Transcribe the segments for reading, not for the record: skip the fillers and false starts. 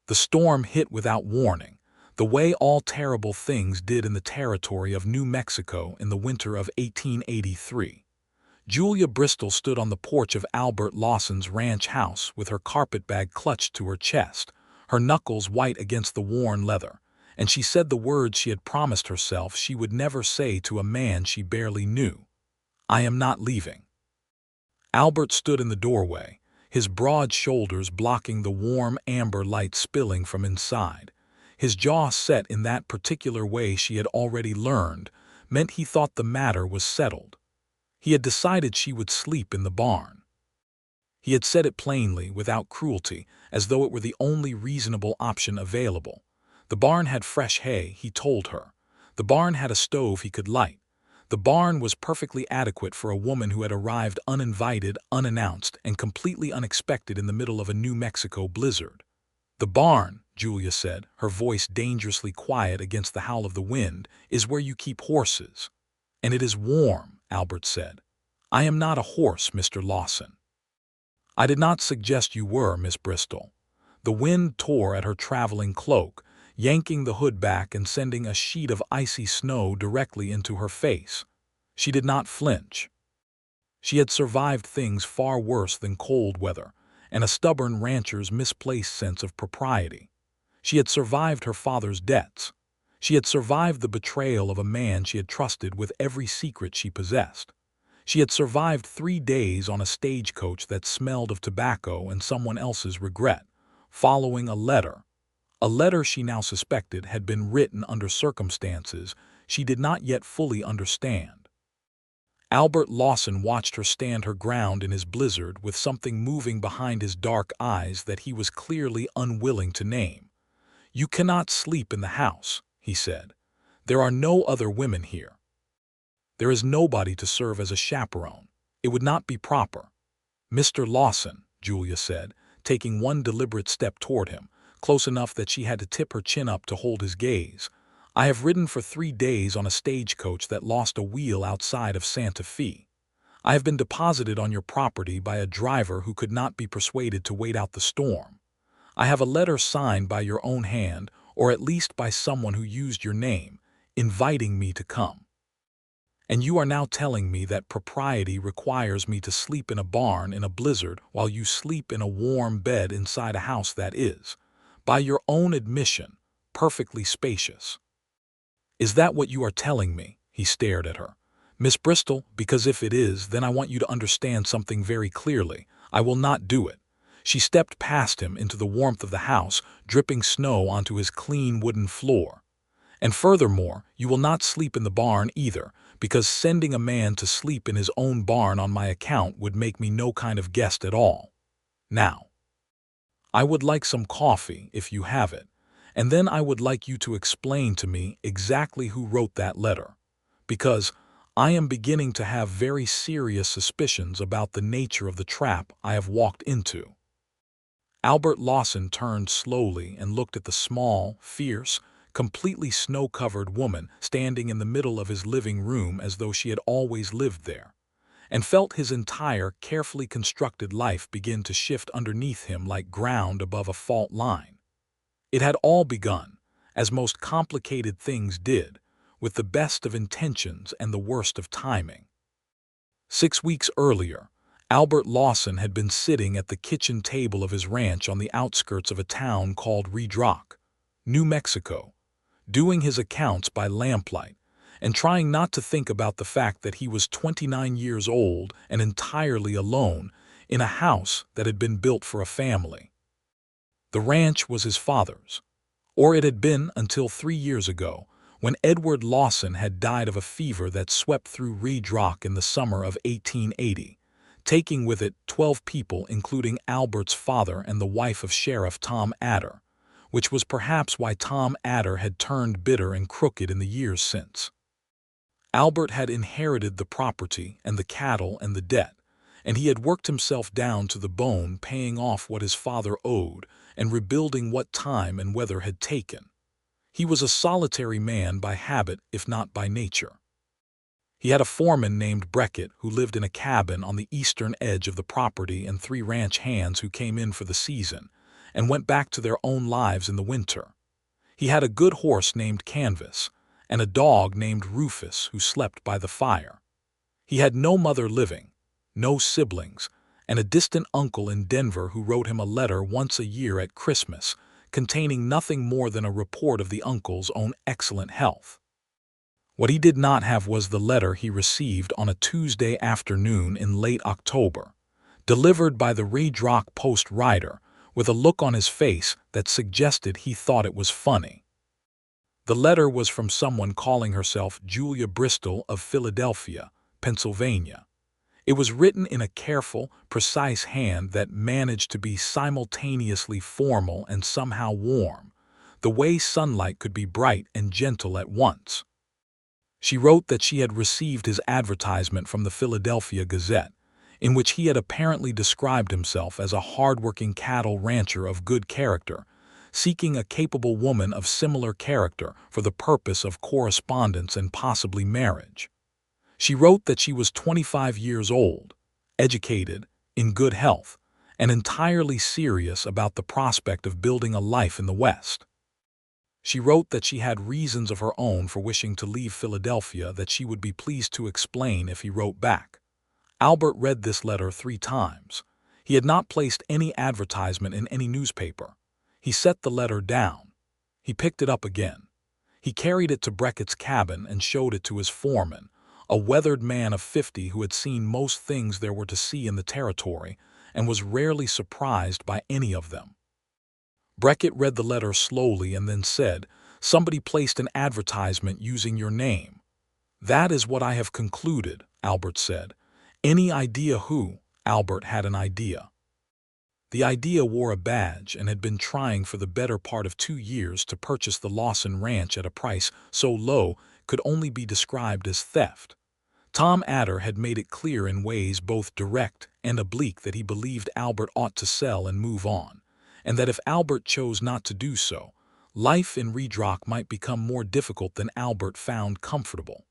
The storm hit without warning, the way all terrible things did in the territory of New Mexico in the winter of 1883. Julia Bristol stood on the porch of Albert Lawson's ranch house with her carpetbag clutched to her chest, her knuckles white against the worn leather, and she said the words she had promised herself she would never say to a man she barely knew. "I am not leaving." Albert stood in the doorway, his broad shoulders blocking the warm amber light spilling from inside. His jaw set in that particular way she had already learned, meant he thought the matter was settled. He had decided she would sleep in the barn. He had said it plainly, without cruelty, as though it were the only reasonable option available. The barn had fresh hay, he told her. The barn had a stove he could light. The barn was perfectly adequate for a woman who had arrived uninvited, unannounced, and completely unexpected in the middle of a New Mexico blizzard. "The barn," Julia said, her voice dangerously quiet against the howl of the wind, "is where you keep horses." "And it is warm," Albert said. "I am not a horse, Mr. Lawson." "I did not suggest you were, Miss Bristol." The wind tore at her traveling cloak, yanking the hood back and sending a sheet of icy snow directly into her face. She did not flinch. She had survived things far worse than cold weather and a stubborn rancher's misplaced sense of propriety. She had survived her father's debts. She had survived the betrayal of a man she had trusted with every secret she possessed. She had survived 3 days on a stagecoach that smelled of tobacco and someone else's regret, following a letter she now suspected had been written under circumstances she did not yet fully understand. Albert Lawson watched her stand her ground in his blizzard with something moving behind his dark eyes that he was clearly unwilling to name. "You cannot sleep in the house," he said. "There are no other women here. There is nobody to serve as a chaperone. It would not be proper." "Mr. Lawson," Julia said, taking one deliberate step toward him, close enough that she had to tip her chin up to hold his gaze, "I have ridden for 3 days on a stagecoach that lost a wheel outside of Santa Fe. I have been deposited on your property by a driver who could not be persuaded to wait out the storm. I have a letter signed by your own hand, or at least by someone who used your name, inviting me to come. And you are now telling me that propriety requires me to sleep in a barn in a blizzard while you sleep in a warm bed inside a house that is, by your own admission, perfectly spacious. Is that what you are telling me?" He stared at her. "Miss Bristol, because if it is, then I want you to understand something very clearly. I will not do it." She stepped past him into the warmth of the house, dripping snow onto his clean wooden floor. "And furthermore, you will not sleep in the barn either, because sending a man to sleep in his own barn on my account would make me no kind of guest at all. Now, I would like some coffee, if you have it, and then I would like you to explain to me exactly who wrote that letter, because I am beginning to have very serious suspicions about the nature of the trap I have walked into." Albert Lawson turned slowly and looked at the small, fierce, completely snow-covered woman standing in the middle of his living room as though she had always lived there, and felt his entire, carefully constructed life begin to shift underneath him like ground above a fault line. It had all begun, as most complicated things did, with the best of intentions and the worst of timing. 6 weeks earlier, Albert Lawson had been sitting at the kitchen table of his ranch on the outskirts of a town called Red Rock, New Mexico, doing his accounts by lamplight, and trying not to think about the fact that he was 29 years old and entirely alone in a house that had been built for a family. The ranch was his father's, or it had been until 3 years ago, when Edward Lawson had died of a fever that swept through Red Rock in the summer of 1880, taking with it 12 people including Albert's father and the wife of Sheriff Tom Adder, which was perhaps why Tom Adder had turned bitter and crooked in the years since. Albert had inherited the property and the cattle and the debt, and he had worked himself down to the bone paying off what his father owed and rebuilding what time and weather had taken. He was a solitary man by habit if not by nature. He had a foreman named Breckett who lived in a cabin on the eastern edge of the property and 3 ranch hands who came in for the season, and went back to their own lives in the winter. He had a good horse named Canvas, and a dog named Rufus who slept by the fire. He had no mother living, no siblings, and a distant uncle in Denver who wrote him a letter once a year at Christmas, containing nothing more than a report of the uncle's own excellent health. What he did not have was the letter he received on a Tuesday afternoon in late October, delivered by the Red Rock Post rider, with a look on his face that suggested he thought it was funny. The letter was from someone calling herself Julia Bristol of Philadelphia, Pennsylvania. It was written in a careful, precise hand that managed to be simultaneously formal and somehow warm, the way sunlight could be bright and gentle at once. She wrote that she had received his advertisement from the Philadelphia Gazette, in which he had apparently described himself as a hard-working cattle rancher of good character, seeking a capable woman of similar character for the purpose of correspondence and possibly marriage. She wrote that she was 25 years old, educated, in good health, and entirely serious about the prospect of building a life in the West. She wrote that she had reasons of her own for wishing to leave Philadelphia that she would be pleased to explain if he wrote back. Albert read this letter 3 times. He had not placed any advertisement in any newspaper. He set the letter down. He picked it up again. He carried it to Brackett's cabin and showed it to his foreman, a weathered man of 50 who had seen most things there were to see in the territory and was rarely surprised by any of them. Brackett read the letter slowly and then said, "Somebody placed an advertisement using your name." "That is what I have concluded," Albert said. "Any idea who?" Albert had an idea. The idea wore a badge and had been trying for the better part of 2 years to purchase the Lawson ranch at a price so low could only be described as theft. Tom Adder had made it clear in ways both direct and oblique that he believed Albert ought to sell and move on, and that if Albert chose not to do so, life in Red Rock might become more difficult than Albert found comfortable.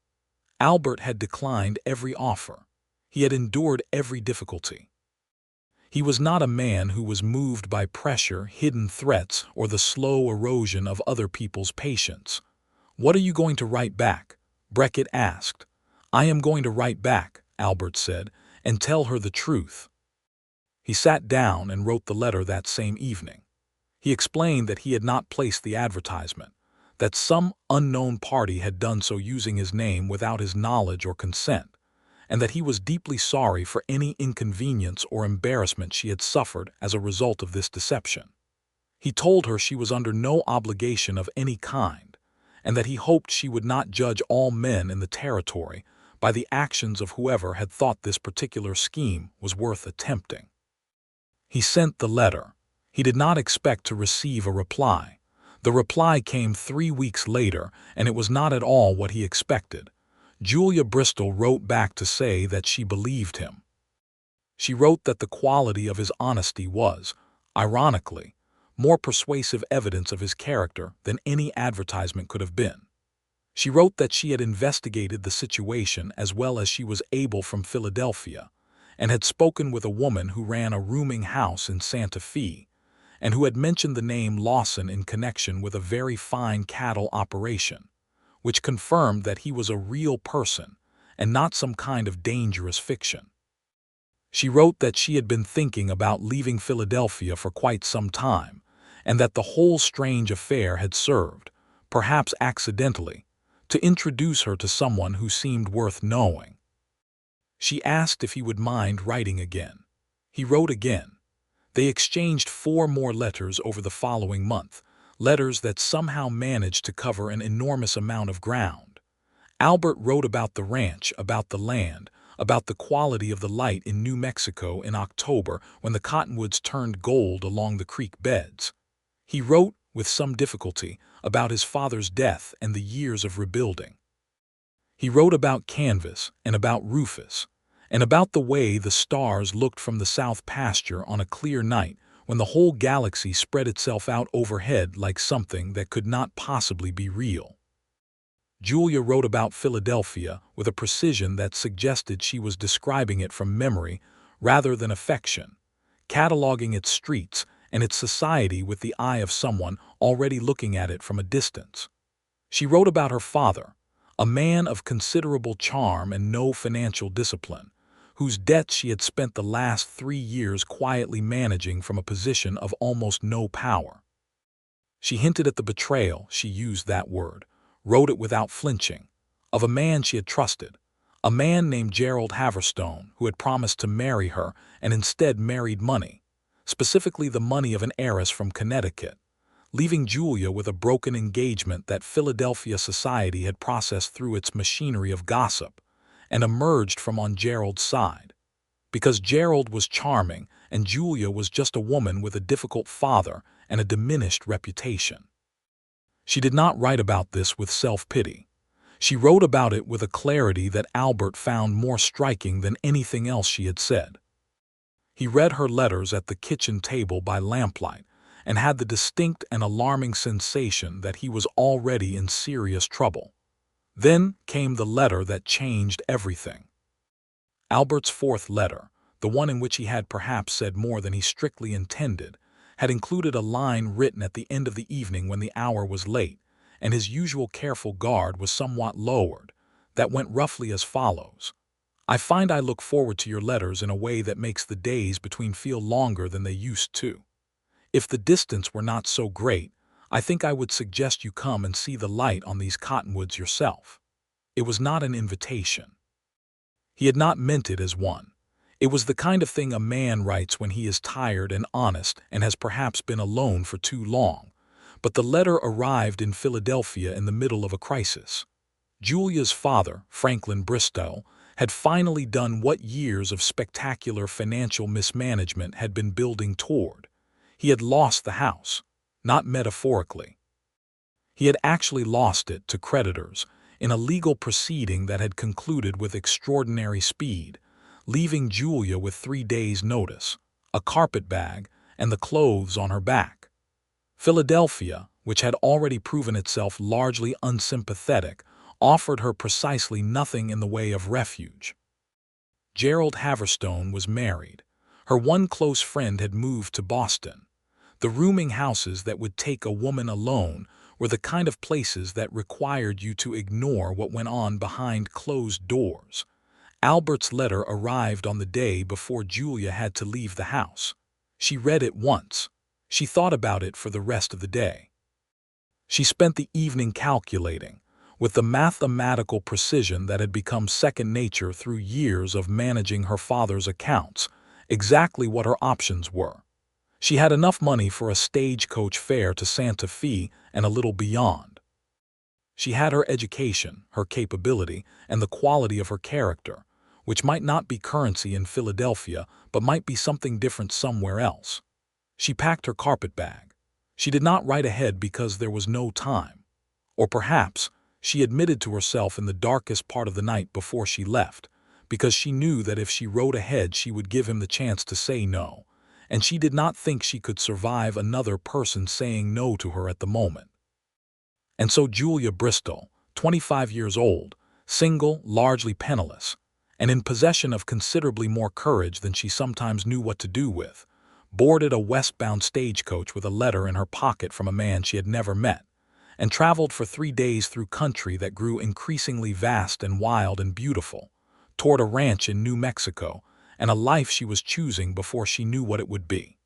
Albert had declined every offer. He had endured every difficulty. He was not a man who was moved by pressure, hidden threats, or the slow erosion of other people's patience. "What are you going to write back?" Brackett asked. "I am going to write back," Albert said, "and tell her the truth." He sat down and wrote the letter that same evening. He explained that he had not placed the advertisement, that some unknown party had done so using his name without his knowledge or consent, and that he was deeply sorry for any inconvenience or embarrassment she had suffered as a result of this deception. He told her she was under no obligation of any kind, and that he hoped she would not judge all men in the territory by the actions of whoever had thought this particular scheme was worth attempting. He sent the letter. He did not expect to receive a reply. The reply came 3 weeks later, and it was not at all what he expected. Julia Bristol wrote back to say that she believed him. She wrote that the quality of his honesty was, ironically, more persuasive evidence of his character than any advertisement could have been. She wrote that she had investigated the situation as well as she was able from Philadelphia, and had spoken with a woman who ran a rooming house in Santa Fe, and who had mentioned the name Lawson in connection with a very fine cattle operation, which confirmed that he was a real person and not some kind of dangerous fiction. She wrote that she had been thinking about leaving Philadelphia for quite some time, and that the whole strange affair had served, perhaps accidentally, to introduce her to someone who seemed worth knowing. She asked if he would mind writing again. He wrote again. They exchanged 4 more letters over the following month, letters that somehow managed to cover an enormous amount of ground. Albert wrote about the ranch, about the land, about the quality of the light in New Mexico in October when the cottonwoods turned gold along the creek beds. He wrote, with some difficulty, about his father's death and the years of rebuilding. He wrote about Canvas and about Rufus, and about the way the stars looked from the south pasture on a clear night when the whole galaxy spread itself out overhead like something that could not possibly be real. Julia wrote about Philadelphia with a precision that suggested she was describing it from memory rather than affection, cataloging its streets and its society with the eye of someone already looking at it from a distance. She wrote about her father, a man of considerable charm and no financial discipline, whose debts she had spent the last 3 years quietly managing from a position of almost no power. She hinted at the betrayal, she used that word, wrote it without flinching, of a man she had trusted, a man named Gerald Haverstone, who had promised to marry her and instead married money, specifically the money of an heiress from Connecticut, leaving Julia with a broken engagement that Philadelphia society had processed through its machinery of gossip and emerged from on Gerald's side. Because Gerald was charming and Julia was just a woman with a difficult father and a diminished reputation. She did not write about this with self-pity. She wrote about it with a clarity that Albert found more striking than anything else she had said. He read her letters at the kitchen table by lamplight and had the distinct and alarming sensation that he was already in serious trouble. Then came the letter that changed everything. Albert's fourth letter, the one in which he had perhaps said more than he strictly intended, had included a line written at the end of the evening when the hour was late, and his usual careful guard was somewhat lowered, that went roughly as follows. I find I look forward to your letters in a way that makes the days between feel longer than they used to. If the distance were not so great, I think I would suggest you come and see the light on these cottonwoods yourself. It was not an invitation. He had not meant it as one. It was the kind of thing a man writes when he is tired and honest and has perhaps been alone for too long. But the letter arrived in Philadelphia in the middle of a crisis. Julia's father, Franklin Bristol, had finally done what years of spectacular financial mismanagement had been building toward. He had lost the house, not metaphorically. He had actually lost it to creditors in a legal proceeding that had concluded with extraordinary speed, leaving Julia with 3 days' notice, a carpetbag, and the clothes on her back. Philadelphia, which had already proven itself largely unsympathetic, offered her precisely nothing in the way of refuge. Gerald Haverstone was married. Her one close friend had moved to Boston. The rooming houses that would take a woman alone were the kind of places that required you to ignore what went on behind closed doors. Albert's letter arrived on the day before Julia had to leave the house. She read it once. She thought about it for the rest of the day. She spent the evening calculating, with the mathematical precision that had become second nature through years of managing her father's accounts, exactly what her options were. She had enough money for a stagecoach fare to Santa Fe and a little beyond. She had her education, her capability, and the quality of her character, which might not be currency in Philadelphia, but might be something different somewhere else. She packed her carpetbag. She did not write ahead because there was no time. Or perhaps she admitted to herself in the darkest part of the night before she left, because she knew that if she wrote ahead she would give him the chance to say no, and she did not think she could survive another person saying no to her at the moment. And so Julia Bristol, 25 years old, single, largely penniless, and in possession of considerably more courage than she sometimes knew what to do with, boarded a westbound stagecoach with a letter in her pocket from a man she had never met, and traveled for 3 days through country that grew increasingly vast and wild and beautiful, toward a ranch in New Mexico, and a life she was choosing before she knew what it would be.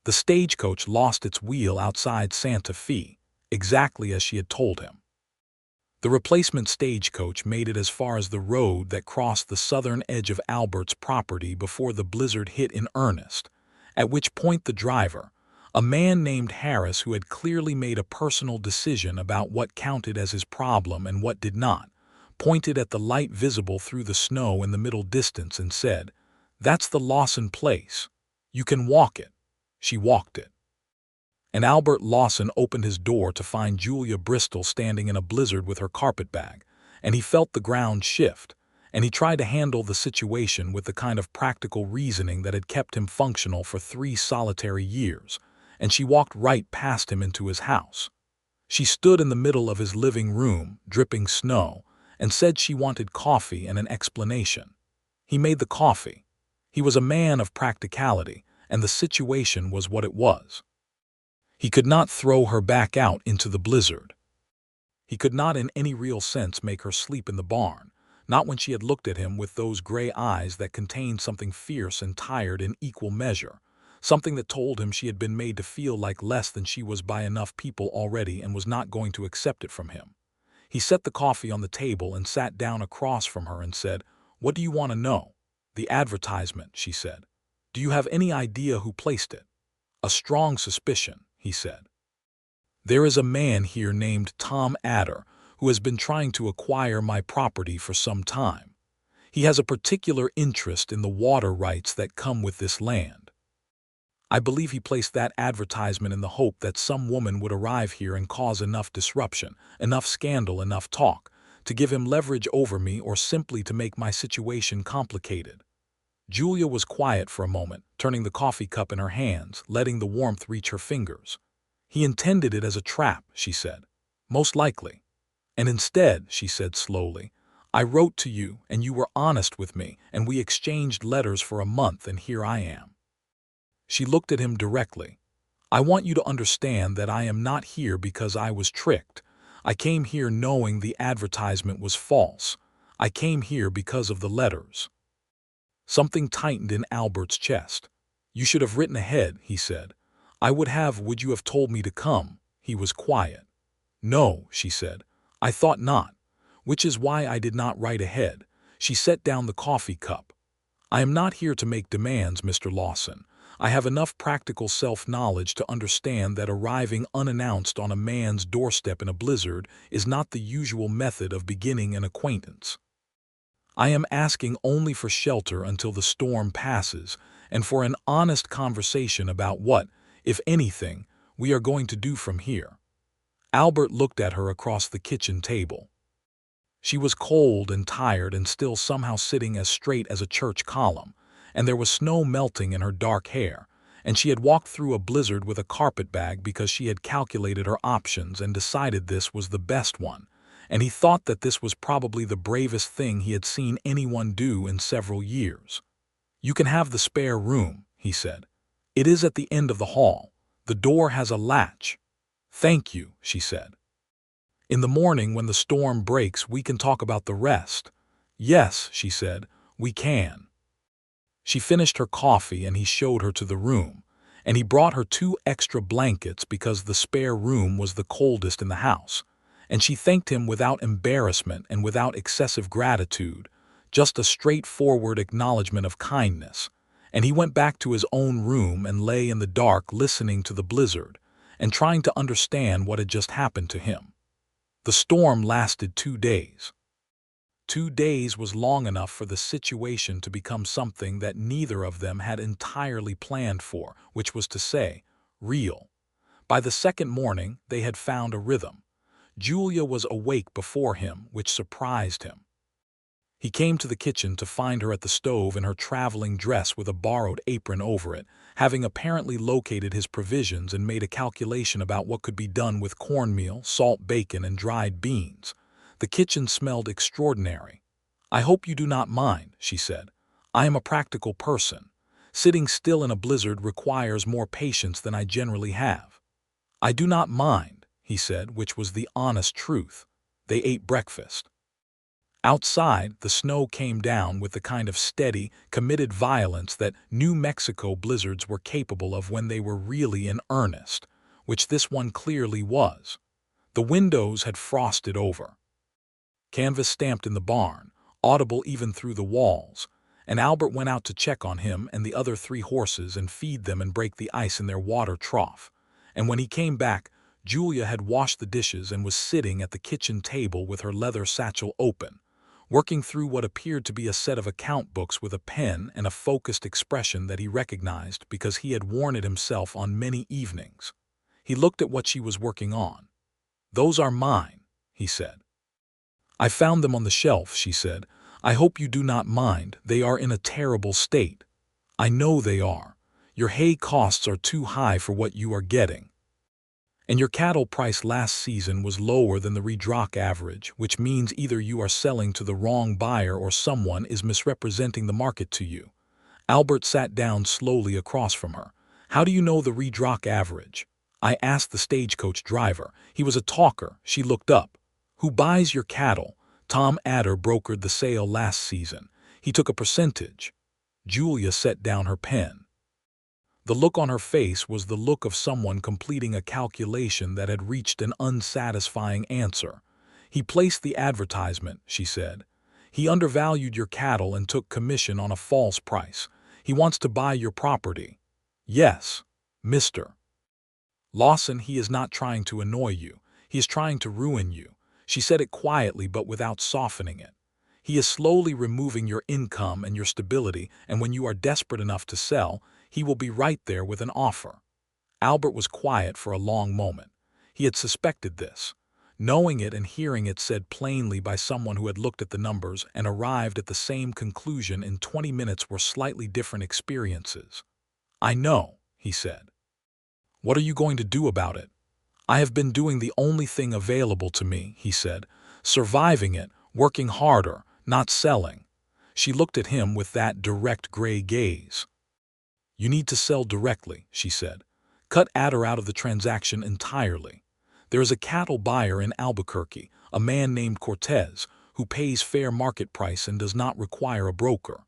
The stagecoach lost its wheel outside Santa Fe, exactly as she had told him. The replacement stagecoach made it as far as the road that crossed the southern edge of Albert's property before the blizzard hit in earnest, at which point the driver, a man named Harris who had clearly made a personal decision about what counted as his problem and what did not, pointed at the light visible through the snow in the middle distance and said, "That's the Lawson place. You can walk it." She walked it. And Albert Lawson opened his door to find Julia Bristol standing in a blizzard with her carpetbag, and he felt the ground shift, and he tried to handle the situation with the kind of practical reasoning that had kept him functional for 3 solitary years, and she walked right past him into his house. She stood in the middle of his living room, dripping snow, and said she wanted coffee and an explanation. He made the coffee. He was a man of practicality, and the situation was what it was. He could not throw her back out into the blizzard. He could not in any real sense make her sleep in the barn, not when she had looked at him with those gray eyes that contained something fierce and tired in equal measure, something that told him she had been made to feel like less than she was by enough people already and was not going to accept it from him. He set the coffee on the table and sat down across from her and said, "What do you want to know?" "The advertisement," she said. "Do you have any idea who placed it?" "A strong suspicion," he said. "There is a man here named Tom Adder who has been trying to acquire my property for some time. He has a particular interest in the water rights that come with this land. I believe he placed that advertisement in the hope that some woman would arrive here and cause enough disruption, enough scandal, enough talk, to give him leverage over me or simply to make my situation complicated." Julia was quiet for a moment, turning the coffee cup in her hands, letting the warmth reach her fingers. "He intended it as a trap," she said. "Most likely. And instead," she said slowly, "I wrote to you and you were honest with me and we exchanged letters for a month and here I am." She looked at him directly. "I want you to understand that I am not here because I was tricked. I came here knowing the advertisement was false. I came here because of the letters." Something tightened in Albert's chest. "You should have written ahead," he said. Would you have told me to come?" He was quiet. "No," she said. "I thought not, which is why I did not write ahead." She set down the coffee cup. "I am not here to make demands, Mr. Lawson. I have enough practical self-knowledge to understand that arriving unannounced on a man's doorstep in a blizzard is not the usual method of beginning an acquaintance. I am asking only for shelter until the storm passes and for an honest conversation about what, if anything, we are going to do from here." Albert looked at her across the kitchen table. She was cold and tired and still somehow sitting as straight as a church column, and there was snow melting in her dark hair, and she had walked through a blizzard with a carpetbag because she had calculated her options and decided this was the best one, and he thought that this was probably the bravest thing he had seen anyone do in several years. "You can have the spare room," he said. "It is at the end of the hall. The door has a latch." "Thank you," she said. "In the morning when the storm breaks we can talk about the rest." "Yes," she said, "we can." She finished her coffee and he showed her to the room, and he brought her 2 extra blankets because the spare room was the coldest in the house, and she thanked him without embarrassment and without excessive gratitude, just a straightforward acknowledgement of kindness, and he went back to his own room and lay in the dark listening to the blizzard and trying to understand what had just happened to him. The storm lasted 2 days. 2 days was long enough for the situation to become something that neither of them had entirely planned for, which was to say, real. By the second morning, they had found a rhythm. Julia was awake before him, which surprised him. He came to the kitchen to find her at the stove in her traveling dress with a borrowed apron over it, having apparently located his provisions and made a calculation about what could be done with cornmeal, salt bacon, and dried beans. The kitchen smelled extraordinary. "I hope you do not mind," she said. "I am a practical person. Sitting still in a blizzard requires more patience than I generally have." "I do not mind," he said, which was the honest truth. They ate breakfast. Outside, the snow came down with the kind of steady, committed violence that New Mexico blizzards were capable of when they were really in earnest, which this one clearly was. The windows had frosted over. Canvas stamped in the barn, audible even through the walls, and Albert went out to check on him and the other 3 horses and feed them and break the ice in their water trough. And when he came back, Julia had washed the dishes and was sitting at the kitchen table with her leather satchel open, working through what appeared to be a set of account books with a pen and a focused expression that he recognized because he had worn it himself on many evenings. He looked at what she was working on. "Those are mine," he said. "I found them on the shelf," she said. "I hope you do not mind. They are in a terrible state." "I know they are. Your hay costs are too high for what you are getting. And your cattle price last season was lower than the redrock average, which means either you are selling to the wrong buyer or someone is misrepresenting the market to you." Albert sat down slowly across from her. "How do you know the redrock average?" "I asked the stagecoach driver. He was a talker." She looked up. "Who buys your cattle?" "Tom Adder brokered the sale last season. He took a percentage." Julia set down her pen. The look on her face was the look of someone completing a calculation that had reached an unsatisfying answer. "He placed the advertisement," she said. "He undervalued your cattle and took commission on a false price. He wants to buy your property." "Yes, Mr. Lawson, he is not trying to annoy you. He is trying to ruin you." She said it quietly but without softening it. "He is slowly removing your income and your stability, and when you are desperate enough to sell, he will be right there with an offer." Albert was quiet for a long moment. He had suspected this. Knowing it and hearing it said plainly by someone who had looked at the numbers and arrived at the same conclusion in 20 minutes were slightly different experiences. "I know," he said. "What are you going to do about it?" "I have been doing the only thing available to me," he said. "Surviving it, working harder, not selling." She looked at him with that direct gray gaze. "You need to sell directly," she said. "Cut Adder out of the transaction entirely. There is a cattle buyer in Albuquerque, a man named Cortez, who pays fair market price and does not require a broker.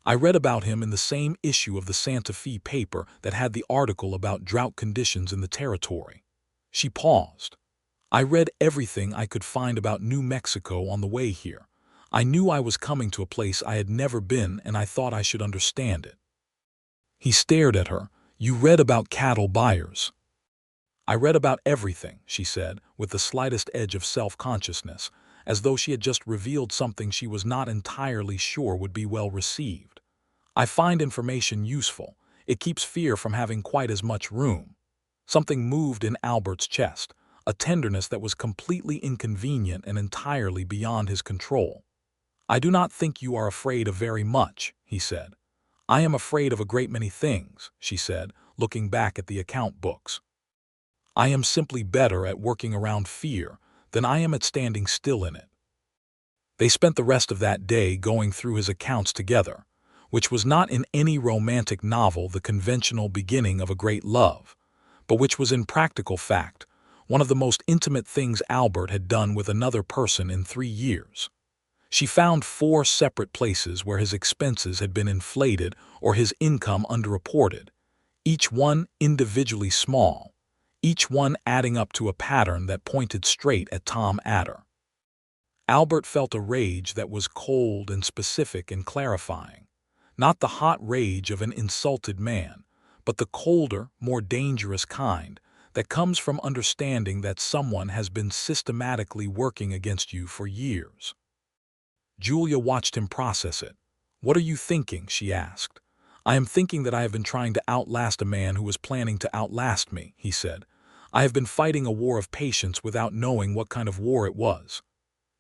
I read about him in the same issue of the Santa Fe paper that had the article about drought conditions in the territory." She paused. "I read everything I could find about New Mexico on the way here. I knew I was coming to a place I had never been, and I thought I should understand it." He stared at her. "You read about cattle buyers?" "I read about everything," she said, with the slightest edge of self-consciousness, as though she had just revealed something she was not entirely sure would be well received. "I find information useful. It keeps fear from having quite as much room." Something moved in Albert's chest, a tenderness that was completely inconvenient and entirely beyond his control. "I do not think you are afraid of very much," he said. "I am afraid of a great many things," she said, looking back at the account books. "I am simply better at working around fear than I am at standing still in it." They spent the rest of that day going through his accounts together, which was not in any romantic novel the conventional beginning of a great love, but which was in practical fact one of the most intimate things Albert had done with another person in 3 years. She found 4 separate places where his expenses had been inflated or his income underreported, each one individually small, each one adding up to a pattern that pointed straight at Tom Adder. Albert felt a rage that was cold and specific and clarifying, not the hot rage of an insulted man, but the colder, more dangerous kind that comes from understanding that someone has been systematically working against you for years. Julia watched him process it. "What are you thinking?" she asked. "I am thinking that I have been trying to outlast a man who was planning to outlast me," he said. "I have been fighting a war of patience without knowing what kind of war it was."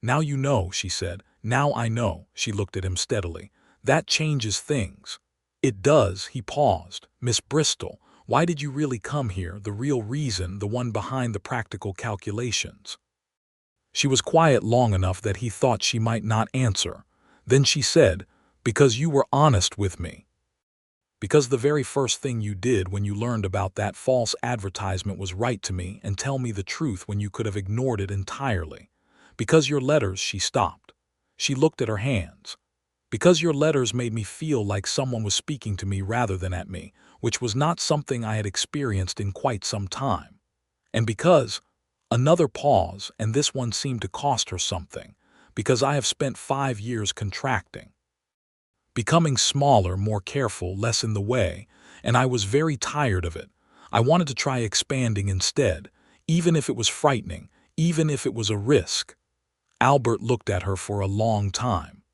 "Now you know," she said. "Now I know." She looked at him steadily. "That changes things." "It does." He paused. "Miss Bristol, why did you really come here? The real reason, the one behind the practical calculations." She was quiet long enough that he thought she might not answer. Then she said, "Because you were honest with me. Because the very first thing you did when you learned about that false advertisement was write to me and tell me the truth when you could have ignored it entirely. Because your letters," she stopped. She looked at her hands. "Because your letters made me feel like someone was speaking to me rather than at me, which was not something I had experienced in quite some time. And because—" Another pause, and this one seemed to cost her something, "because I have spent 5 years contracting. Becoming smaller, more careful, less in the way, and I was very tired of it. I wanted to try expanding instead, even if it was frightening, even if it was a risk." Albert looked at her for a long time.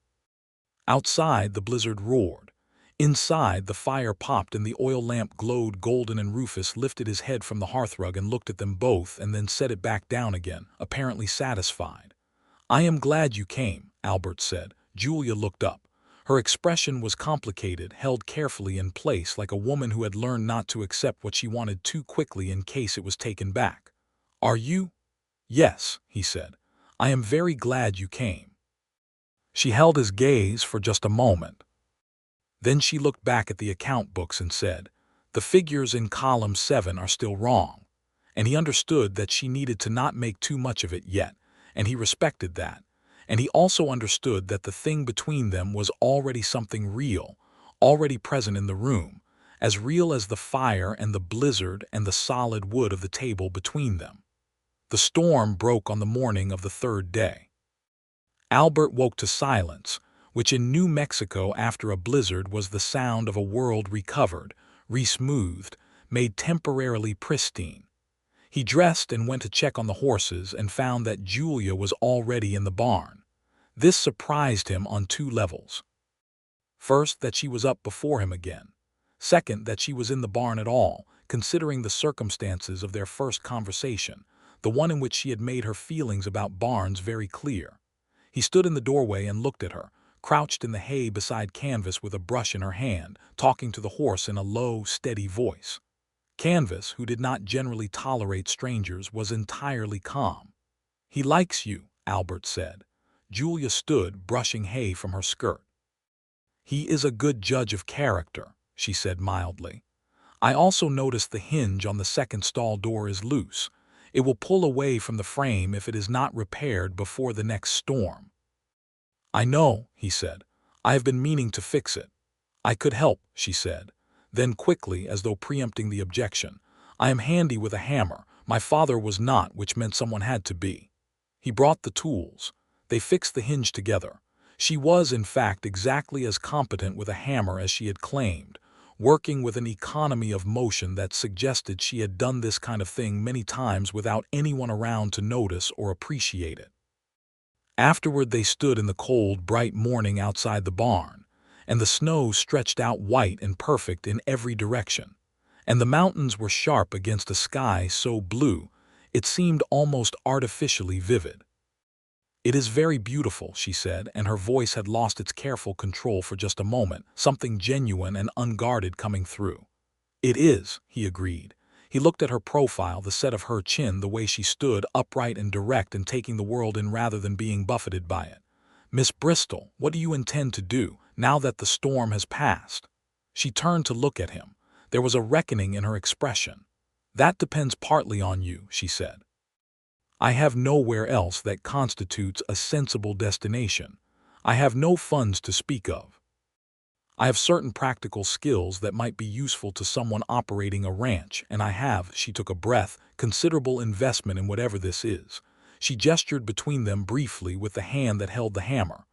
Outside, the blizzard roared. Inside, the fire popped and the oil lamp glowed golden, and Rufus lifted his head from the hearthrug and looked at them both and then set it back down again, apparently satisfied. "I am glad you came," Albert said. Julia looked up. Her expression was complicated, held carefully in place like a woman who had learned not to accept what she wanted too quickly in case it was taken back. "Are you?" "Yes," he said. "I am very glad you came." She held his gaze for just a moment. Then she looked back at the account books and said, "The figures in column 7 are still wrong." And he understood that she needed to not make too much of it yet, and he respected that. And he also understood that the thing between them was already something real, already present in the room, as real as the fire and the blizzard and the solid wood of the table between them. The storm broke on the morning of the third day. Albert woke to silence, which in New Mexico after a blizzard was the sound of a world recovered, resmoothed, made temporarily pristine. He dressed and went to check on the horses and found that Julia was already in the barn. This surprised him on two levels. First, that she was up before him again. Second, that she was in the barn at all, considering the circumstances of their first conversation, the one in which she had made her feelings about barns very clear. He stood in the doorway and looked at her, crouched in the hay beside Canvas with a brush in her hand, talking to the horse in a low, steady voice. Canvas, who did not generally tolerate strangers, was entirely calm. "He likes you," Albert said. Julia stood, brushing hay from her skirt. "He is a good judge of character," she said mildly. "I also noticed the hinge on the second stall door is loose. It will pull away from the frame if it is not repaired before the next storm." "I know," he said. "I have been meaning to fix it." "I could help," she said. Then quickly, as though preempting the objection, "I am handy with a hammer. My father was not, which meant someone had to be." He brought the tools. They fixed the hinge together. She was, in fact, exactly as competent with a hammer as she had claimed, working with an economy of motion that suggested she had done this kind of thing many times without anyone around to notice or appreciate it. Afterward they stood in the cold, bright morning outside the barn, and the snow stretched out white and perfect in every direction, and the mountains were sharp against a sky so blue it seemed almost artificially vivid. "It is very beautiful," she said, and her voice had lost its careful control for just a moment, something genuine and unguarded coming through. "It is," he agreed. He looked at her profile, the set of her chin, the way she stood, upright and direct and taking the world in rather than being buffeted by it. "Miss Bristol, what do you intend to do, now that the storm has passed?" She turned to look at him. There was a reckoning in her expression. "That depends partly on you," she said. "I have nowhere else that constitutes a sensible destination. I have no funds to speak of. I have certain practical skills that might be useful to someone operating a ranch, and I have," she took a breath, "considerable investment in whatever this is." She gestured between them briefly with the hand that held the hammer.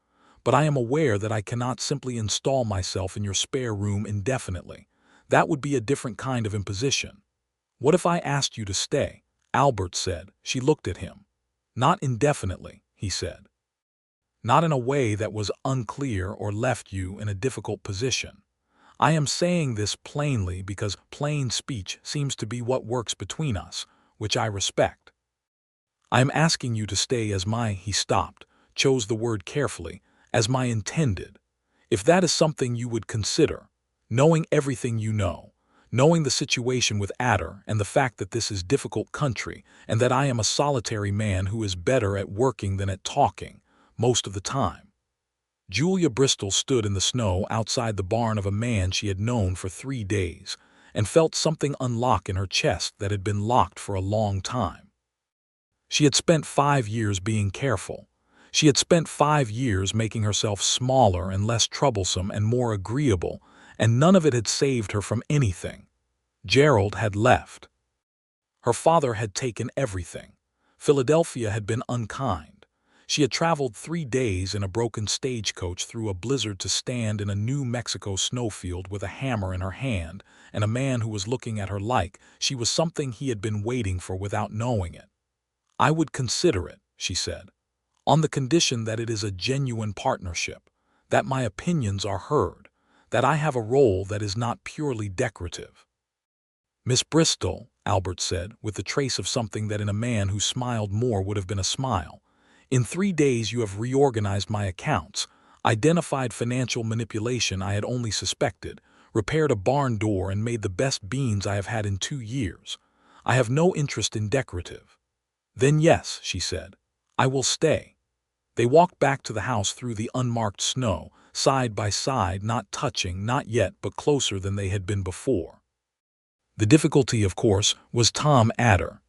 "But I am aware that I cannot simply install myself in your spare room indefinitely. That would be a different kind of imposition." "What if I asked you to stay?" Albert said. She looked at him. "Not indefinitely," he said. "Not in a way that was unclear or left you in a difficult position. I am saying this plainly because plain speech seems to be what works between us, which I respect. I am asking you to stay as my," he stopped, chose the word carefully, "as my intended. If that is something you would consider, knowing everything you know, knowing the situation with Adder and the fact that this is difficult country and that I am a solitary man who is better at working than at talking, most of the time." Julia Bristol stood in the snow outside the barn of a man she had known for 3 days and felt something unlock in her chest that had been locked for a long time. She had spent 5 years being careful. She had spent 5 years making herself smaller and less troublesome and more agreeable, and none of it had saved her from anything. Gerald had left. Her father had taken everything. Philadelphia had been unkind. She had traveled 3 days in a broken stagecoach through a blizzard to stand in a New Mexico snowfield with a hammer in her hand and a man who was looking at her like she was something he had been waiting for without knowing it. "I would consider it," she said, "on the condition that it is a genuine partnership, that my opinions are heard, that I have a role that is not purely decorative." "Miss Bristol," Albert said, with the trace of something that in a man who smiled more would have been a smile, "in 3 days you have reorganized my accounts, identified financial manipulation I had only suspected, repaired a barn door and made the best beans I have had in 2 years. I have no interest in decorative." "Then yes," she said, "I will stay." They walked back to the house through the unmarked snow, side by side, not touching, not yet, but closer than they had been before. The difficulty, of course, was Tom Adder.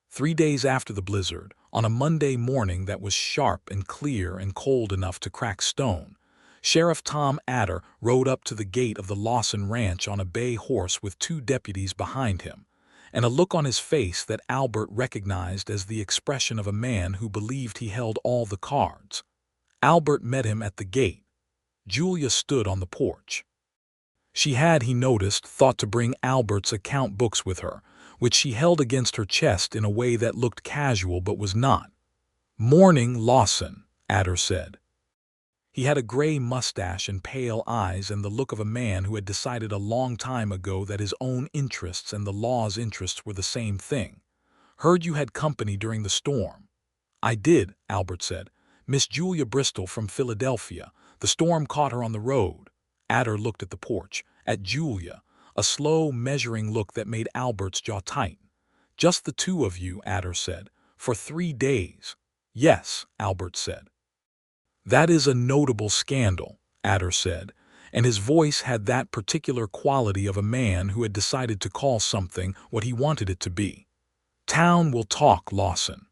3 days after the blizzard, on a Monday morning that was sharp and clear and cold enough to crack stone, Sheriff Tom Adder rode up to the gate of the Lawson ranch on a bay horse with 2 deputies behind him, and a look on his face that Albert recognized as the expression of a man who believed he held all the cards. Albert met him at the gate. Julia stood on the porch. She had, he noticed, thought to bring Albert's account books with her, which she held against her chest in a way that looked casual but was not. "Morning, Lawson," Adder said. He had a gray mustache and pale eyes and the look of a man who had decided a long time ago that his own interests and the law's interests were the same thing. "Heard you had company during the storm." "I did," Albert said. "Miss Julia Bristol from Philadelphia. The storm caught her on the road." Adder looked at the porch, at Julia, a slow, measuring look that made Albert's jaw tighten. "Just the 2 of you," Adder said. "For 3 days." "Yes," Albert said. "That is a notable scandal," Adder said, and his voice had that particular quality of a man who had decided to call something what he wanted it to be. "Town will talk, Lawson."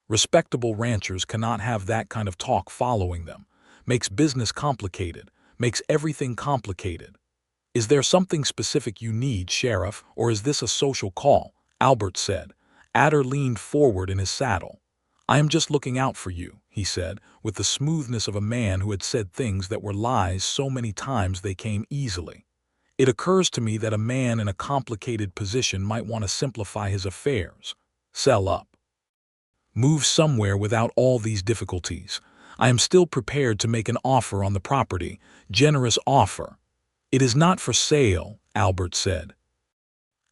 Respectable ranchers cannot have that kind of talk following them. Makes business complicated, makes everything complicated. "Is there something specific you need, Sheriff, or is this a social call?" Albert said. Adder leaned forward in his saddle. "I am just looking out for you," he said, with the smoothness of a man who had said things that were lies so many times they came easily. "It occurs to me that a man in a complicated position might want to simplify his affairs. Sell up. Move somewhere without all these difficulties. I am still prepared to make an offer on the property, generous offer." "It is not for sale," Albert said.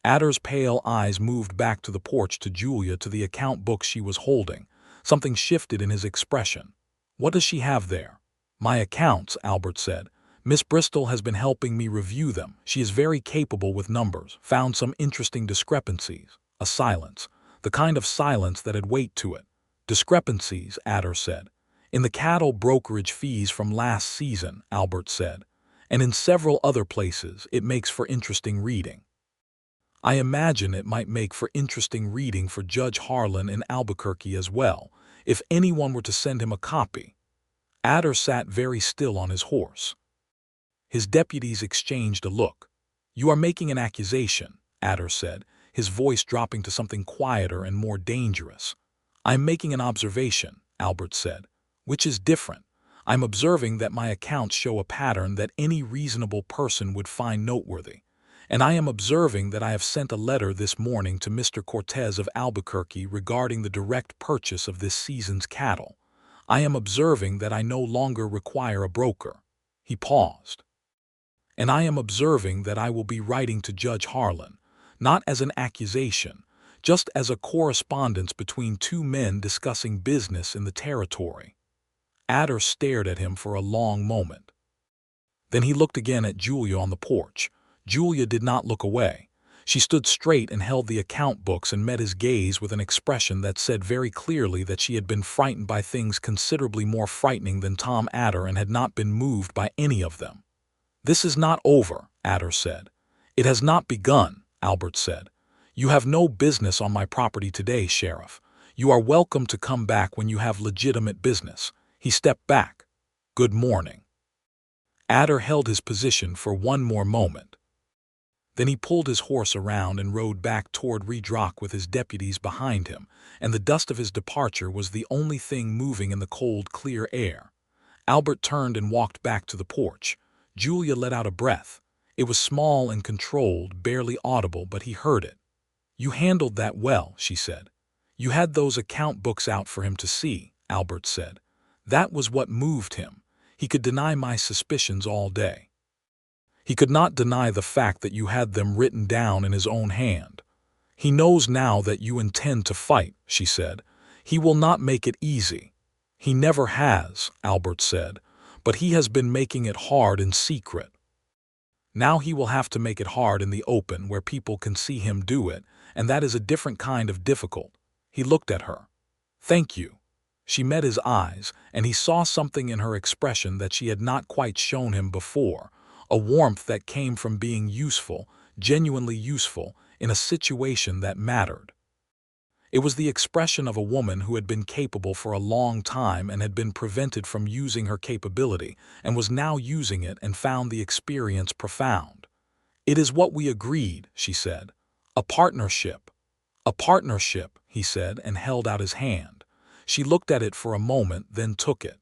Adder's pale eyes moved back to the porch, to Julia, to the account books she was holding. Something shifted in his expression. "What does she have there?" "My accounts," Albert said. "Miss Bristol has been helping me review them. She is very capable with numbers. Found some interesting discrepancies." A silence. The kind of silence that had weight to it. "Discrepancies," Adder said. "In the cattle brokerage fees from last season," Albert said. "And in several other places. It makes for interesting reading." "I imagine it might make for interesting reading for Judge Harlan in Albuquerque as well, if anyone were to send him a copy." Adder sat very still on his horse. His deputies exchanged a look. "You are making an accusation," Adder said, his voice dropping to something quieter and more dangerous. "I am making an observation," Albert said. "Which is different. I'm observing that my accounts show a pattern that any reasonable person would find noteworthy. And I am observing that I have sent a letter this morning to Mr. Cortez of Albuquerque regarding the direct purchase of this season's cattle. I am observing that I no longer require a broker." He paused. "And I am observing that I will be writing to Judge Harlan, not as an accusation, just as a correspondence between 2 men discussing business in the territory." Adder stared at him for a long moment. Then he looked again at Julia on the porch. Julia did not look away. She stood straight and held the account books and met his gaze with an expression that said very clearly that she had been frightened by things considerably more frightening than Tom Adder and had not been moved by any of them. "This is not over," Adder said. "It has not begun," Albert said. "You have no business on my property today, Sheriff. You are welcome to come back when you have legitimate business." He stepped back. "Good morning." Adder held his position for one more moment. Then he pulled his horse around and rode back toward Red Rock with his deputies behind him, and the dust of his departure was the only thing moving in the cold, clear air. Albert turned and walked back to the porch. Julia let out a breath. It was small and controlled, barely audible, but he heard it. "You handled that well," she said. "You had those account books out for him to see," Albert said. "That was what moved him. He could deny my suspicions all day. He could not deny the fact that you had them written down in his own hand. He knows now that you intend to fight," she said. "He will not make it easy." "He never has," Albert said, "but he has been making it hard in secret. Now he will have to make it hard in the open where people can see him do it, and that is a different kind of difficult." He looked at her. "Thank you." She met his eyes, and he saw something in her expression that she had not quite shown him before, a warmth that came from being useful, genuinely useful, in a situation that mattered. It was the expression of a woman who had been capable for a long time and had been prevented from using her capability, and was now using it and found the experience profound. "It is what we agreed," she said. "A partnership." "A partnership," he said, and held out his hand. She looked at it for a moment, then took it.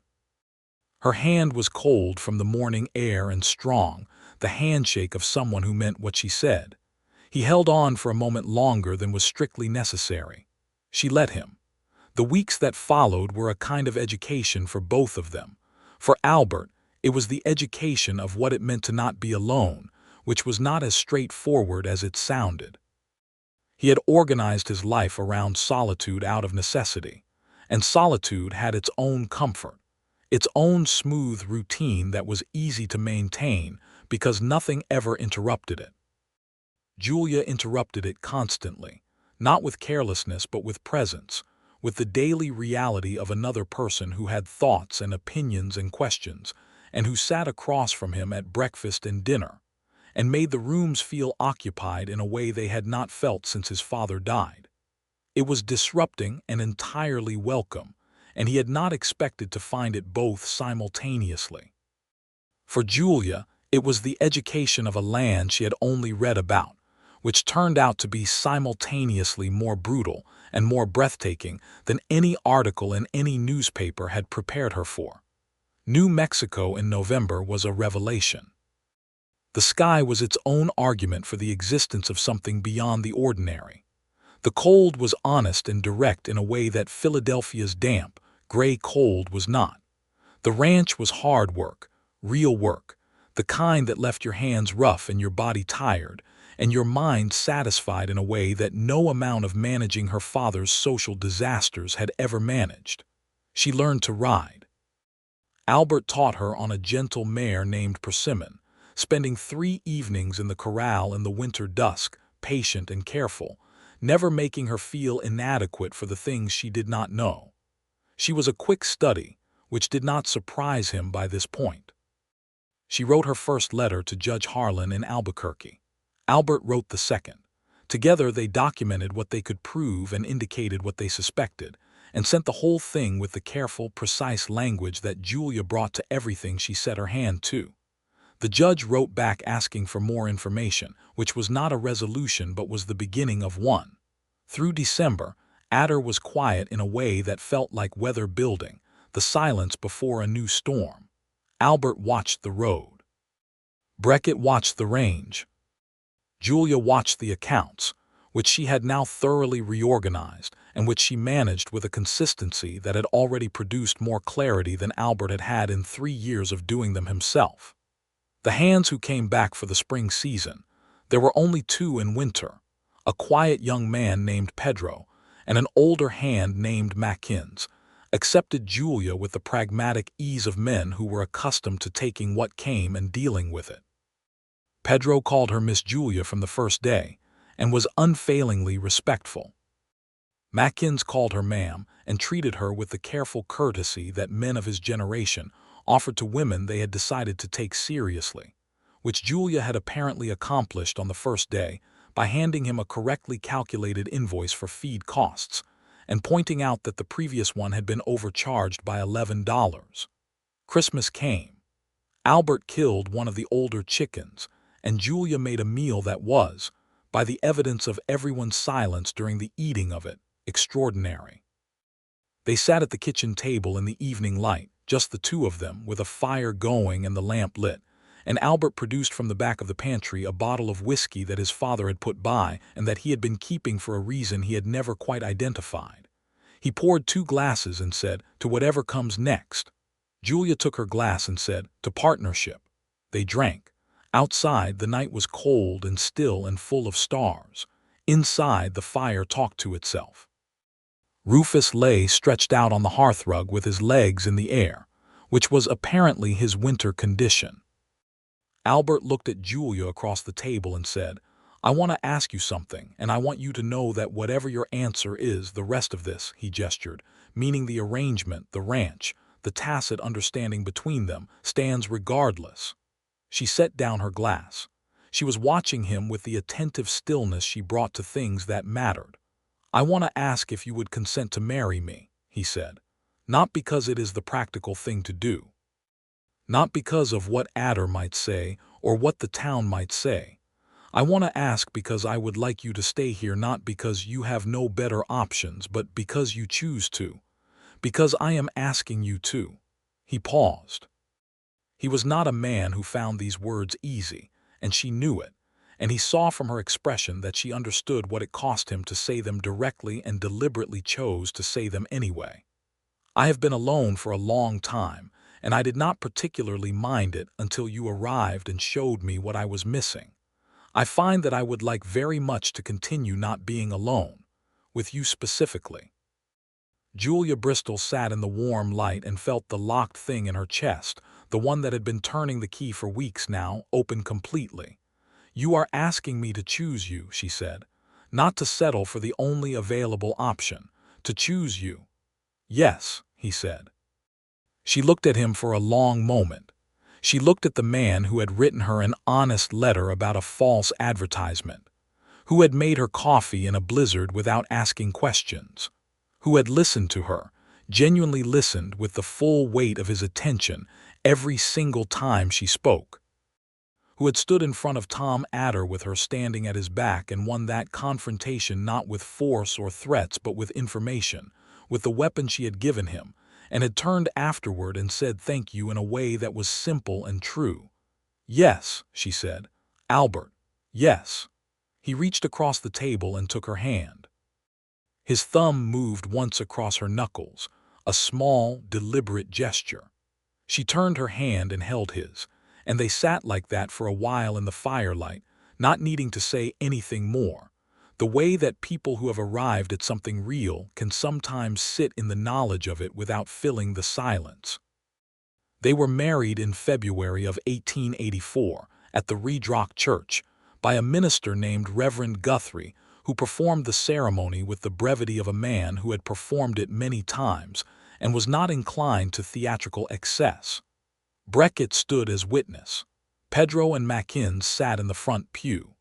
Her hand was cold from the morning air and strong, the handshake of someone who meant what she said. He held on for a moment longer than was strictly necessary. She let him. The weeks that followed were a kind of education for both of them. For Albert, it was the education of what it meant to not be alone, which was not as straightforward as it sounded. He had organized his life around solitude out of necessity, and solitude had its own comfort, its own smooth routine that was easy to maintain because nothing ever interrupted it. Julia interrupted it constantly, not with carelessness but with presence, with the daily reality of another person who had thoughts and opinions and questions, and who sat across from him at breakfast and dinner, and made the rooms feel occupied in a way they had not felt since his father died. It was disrupting and entirely welcome, and he had not expected to find it both simultaneously. For Julia, it was the education of a land she had only read about, which turned out to be simultaneously more brutal and more breathtaking than any article in any newspaper had prepared her for. New Mexico in November was a revelation. The sky was its own argument for the existence of something beyond the ordinary. The cold was honest and direct in a way that Philadelphia's damp, gray cold was not. The ranch was hard work, real work, the kind that left your hands rough and your body tired, and your mind satisfied in a way that no amount of managing her father's social disasters had ever managed. She learned to ride. Albert taught her on a gentle mare named Persimmon, spending 3 evenings in the corral in the winter dusk, patient and careful, never making her feel inadequate for the things she did not know. She was a quick study, which did not surprise him by this point. She wrote her first letter to Judge Harlan in Albuquerque. Albert wrote the second. Together they documented what they could prove and indicated what they suspected, and sent the whole thing with the careful, precise language that Julia brought to everything she set her hand to. The judge wrote back asking for more information, which was not a resolution but was the beginning of one. Through December, Adder was quiet in a way that felt like weather building, the silence before a new storm. Albert watched the road. Beckett watched the range. Julia watched the accounts, which she had now thoroughly reorganized and which she managed with a consistency that had already produced more clarity than Albert had had in 3 years of doing them himself. The hands who came back for the spring season, there were only 2 in winter, a quiet young man named Pedro and an older hand named Mackins, accepted Julia with the pragmatic ease of men who were accustomed to taking what came and dealing with it. Pedro called her Miss Julia from the first day, and was unfailingly respectful. Mackins called her ma'am and treated her with the careful courtesy that men of his generation offered to women they had decided to take seriously, which Julia had apparently accomplished on the first day by handing him a correctly calculated invoice for feed costs, and pointing out that the previous one had been overcharged by $11. Christmas came. Albert killed one of the older chickens, and Julia made a meal that was, by the evidence of everyone's silence during the eating of it, extraordinary. They sat at the kitchen table in the evening light, just the 2 of them, with a fire going and the lamp lit, and Albert produced from the back of the pantry a bottle of whiskey that his father had put by and that he had been keeping for a reason he had never quite identified. He poured 2 glasses and said, "To whatever comes next." Julia took her glass and said, "To partnership." They drank. Outside, the night was cold and still and full of stars. Inside, the fire talked to itself. Rufus lay stretched out on the hearthrug with his legs in the air, which was apparently his winter condition. Albert looked at Julia across the table and said, I want to ask you something, and I want you to know that whatever your answer is, the rest of this," he gestured, meaning the arrangement, the ranch, the tacit understanding between them, stands regardless. She set down her glass. She was watching him with the attentive stillness she brought to things that mattered. "I want to ask if you would consent to marry me," he said. "Not because it is the practical thing to do. Not because of what Adder might say or what the town might say. I want to ask because I would like you to stay here, not because you have no better options, but because you choose to. Because I am asking you to." He paused. He was not a man who found these words easy, and she knew it, and he saw from her expression that she understood what it cost him to say them directly and deliberately chose to say them anyway. "I have been alone for a long time, and I did not particularly mind it until you arrived and showed me what I was missing. I find that I would like very much to continue not being alone, with you specifically." Julia Bristol sat in the warm light and felt the locked thing in her chest, the one that had been turning the key for weeks now, open completely. "You are asking me to choose you," she said. "Not to settle for the only available option, to choose you." "Yes," he said. She looked at him for a long moment. She looked at the man who had written her an honest letter about a false advertisement, who had made her coffee in a blizzard without asking questions, who had listened to her, genuinely listened with the full weight of his attention every single time she spoke, who had stood in front of Tom Adder with her standing at his back and won that confrontation not with force or threats but with information, with the weapon she had given him, and had turned afterward and said thank you in a way that was simple and true. "Yes," she said. "Albert, yes." He reached across the table and took her hand. His thumb moved once across her knuckles, a small, deliberate gesture. She turned her hand and held his, and they sat like that for a while in the firelight, not needing to say anything more, the way that people who have arrived at something real can sometimes sit in the knowledge of it without filling the silence. They were married in February of 1884 at the Redrock Church by a minister named Reverend Guthrie, who performed the ceremony with the brevity of a man who had performed it many times and was not inclined to theatrical excess. Beckett stood as witness. Pedro and Mackins sat in the front pew.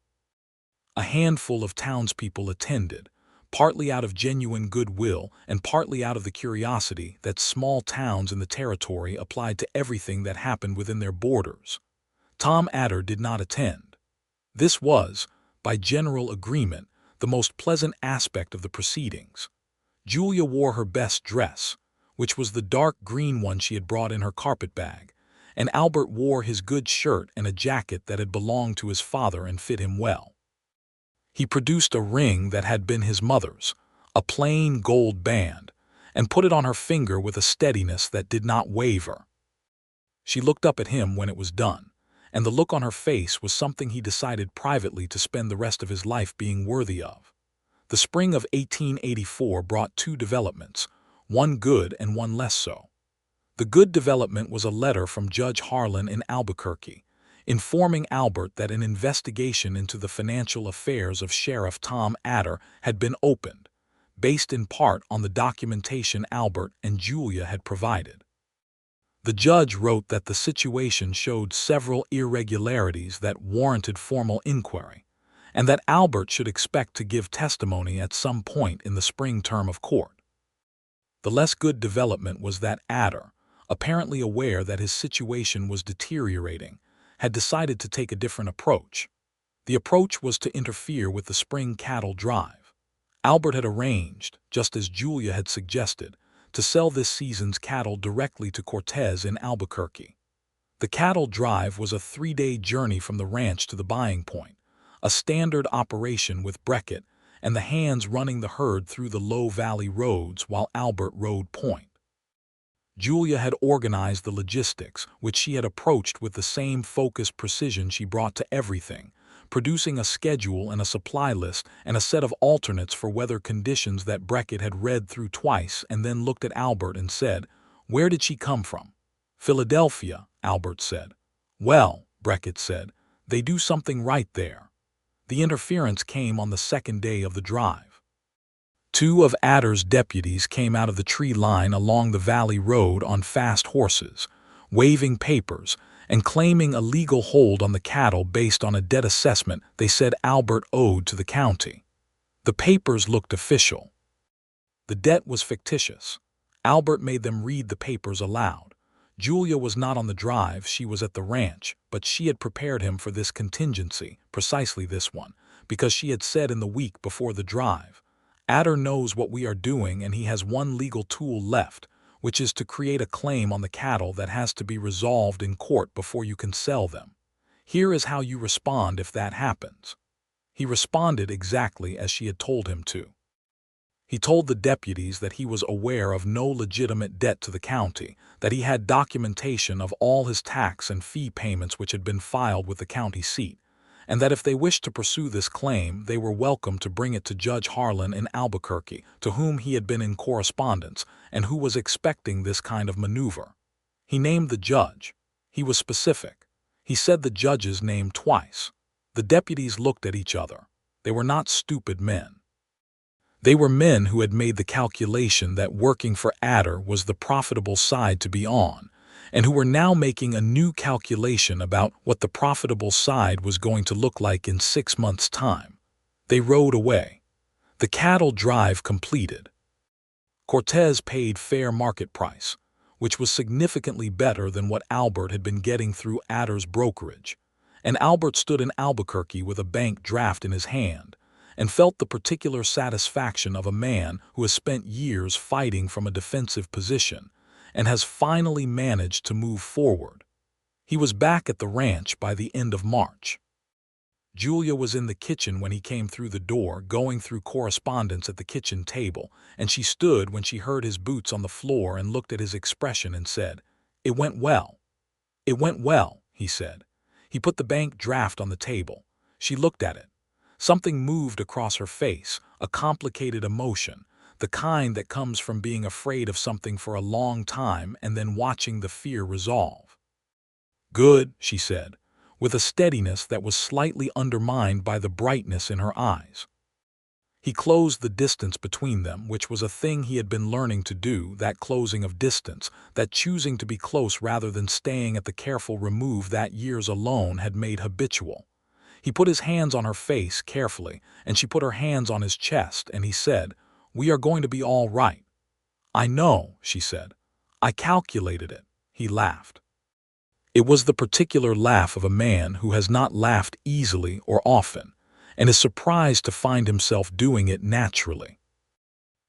A handful of townspeople attended, partly out of genuine goodwill and partly out of the curiosity that small towns in the territory applied to everything that happened within their borders. Tom Adder did not attend. This was, by general agreement, the most pleasant aspect of the proceedings. Julia wore her best dress, which was the dark green one she had brought in her carpetbag, and Albert wore his good shirt and a jacket that had belonged to his father and fit him well. He produced a ring that had been his mother's, a plain gold band, and put it on her finger with a steadiness that did not waver. She looked up at him when it was done, and the look on her face was something he decided privately to spend the rest of his life being worthy of. The spring of 1884 brought two developments, one good and one less so. The good development was a letter from Judge Harlan in Albuquerque, informing Albert that an investigation into the financial affairs of Sheriff Tom Adder had been opened, based in part on the documentation Albert and Julia had provided. The judge wrote that the situation showed several irregularities that warranted formal inquiry, and that Albert should expect to give testimony at some point in the spring term of court. The less good development was that Adder, apparently aware that his situation was deteriorating, had decided to take a different approach. The approach was to interfere with the spring cattle drive. Albert had arranged, just as Julia had suggested, to sell this season's cattle directly to Cortez in Albuquerque. The cattle drive was a 3-day journey from the ranch to the buying point, a standard operation with Beckett and the hands running the herd through the low valley roads while Albert rode point. Julia had organized the logistics, which she had approached with the same focused precision she brought to everything, producing a schedule and a supply list and a set of alternates for weather conditions that Beckett had read through twice and then looked at Albert and said, "Where did she come from?" "Philadelphia," Albert said. "Well," Beckett said, "they do something right there. The interference came on the second day of the drive. Two of Adder's deputies came out of the tree line along the valley road on fast horses, waving papers and claiming a legal hold on the cattle based on a debt assessment they said Albert owed to the county. The papers looked official. The debt was fictitious. Albert made them read the papers aloud. Julia was not on the drive, she was at the ranch, but she had prepared him for this contingency, precisely this one, because she had said in the week before the drive, "Adder knows what we are doing and he has one legal tool left, which is to create a claim on the cattle that has to be resolved in court before you can sell them. Here is how you respond if that happens." He responded exactly as she had told him to. He told the deputies that he was aware of no legitimate debt to the county, that he had documentation of all his tax and fee payments which had been filed with the county seat, and that if they wished to pursue this claim, they were welcome to bring it to Judge Harlan in Albuquerque, to whom he had been in correspondence and who was expecting this kind of maneuver. He named the judge. He was specific. He said the judge's name twice. The deputies looked at each other. They were not stupid men. They were men who had made the calculation that working for Adder was the profitable side to be on, and who were now making a new calculation about what the profitable side was going to look like in 6 months' time. They rode away. The cattle drive completed. Cortez paid fair market price, which was significantly better than what Albert had been getting through Adder's brokerage, and Albert stood in Albuquerque with a bank draft in his hand, and felt the particular satisfaction of a man who has spent years fighting from a defensive position and has finally managed to move forward. He was back at the ranch by the end of March. Julia was in the kitchen when he came through the door, going through correspondence at the kitchen table, and she stood when she heard his boots on the floor and looked at his expression and said, "It went well." "It went well," he said. He put the bank draft on the table. She looked at it. Something moved across her face, a complicated emotion, the kind that comes from being afraid of something for a long time and then watching the fear resolve. "Good," she said, with a steadiness that was slightly undermined by the brightness in her eyes. He closed the distance between them, which was a thing he had been learning to do, that closing of distance, that choosing to be close rather than staying at the careful remove that years alone had made habitual. He put his hands on her face carefully, and she put her hands on his chest, and he said, "We are going to be all right." "I know," she said. "I calculated it." He laughed. It was the particular laugh of a man who has not laughed easily or often, and is surprised to find himself doing it naturally.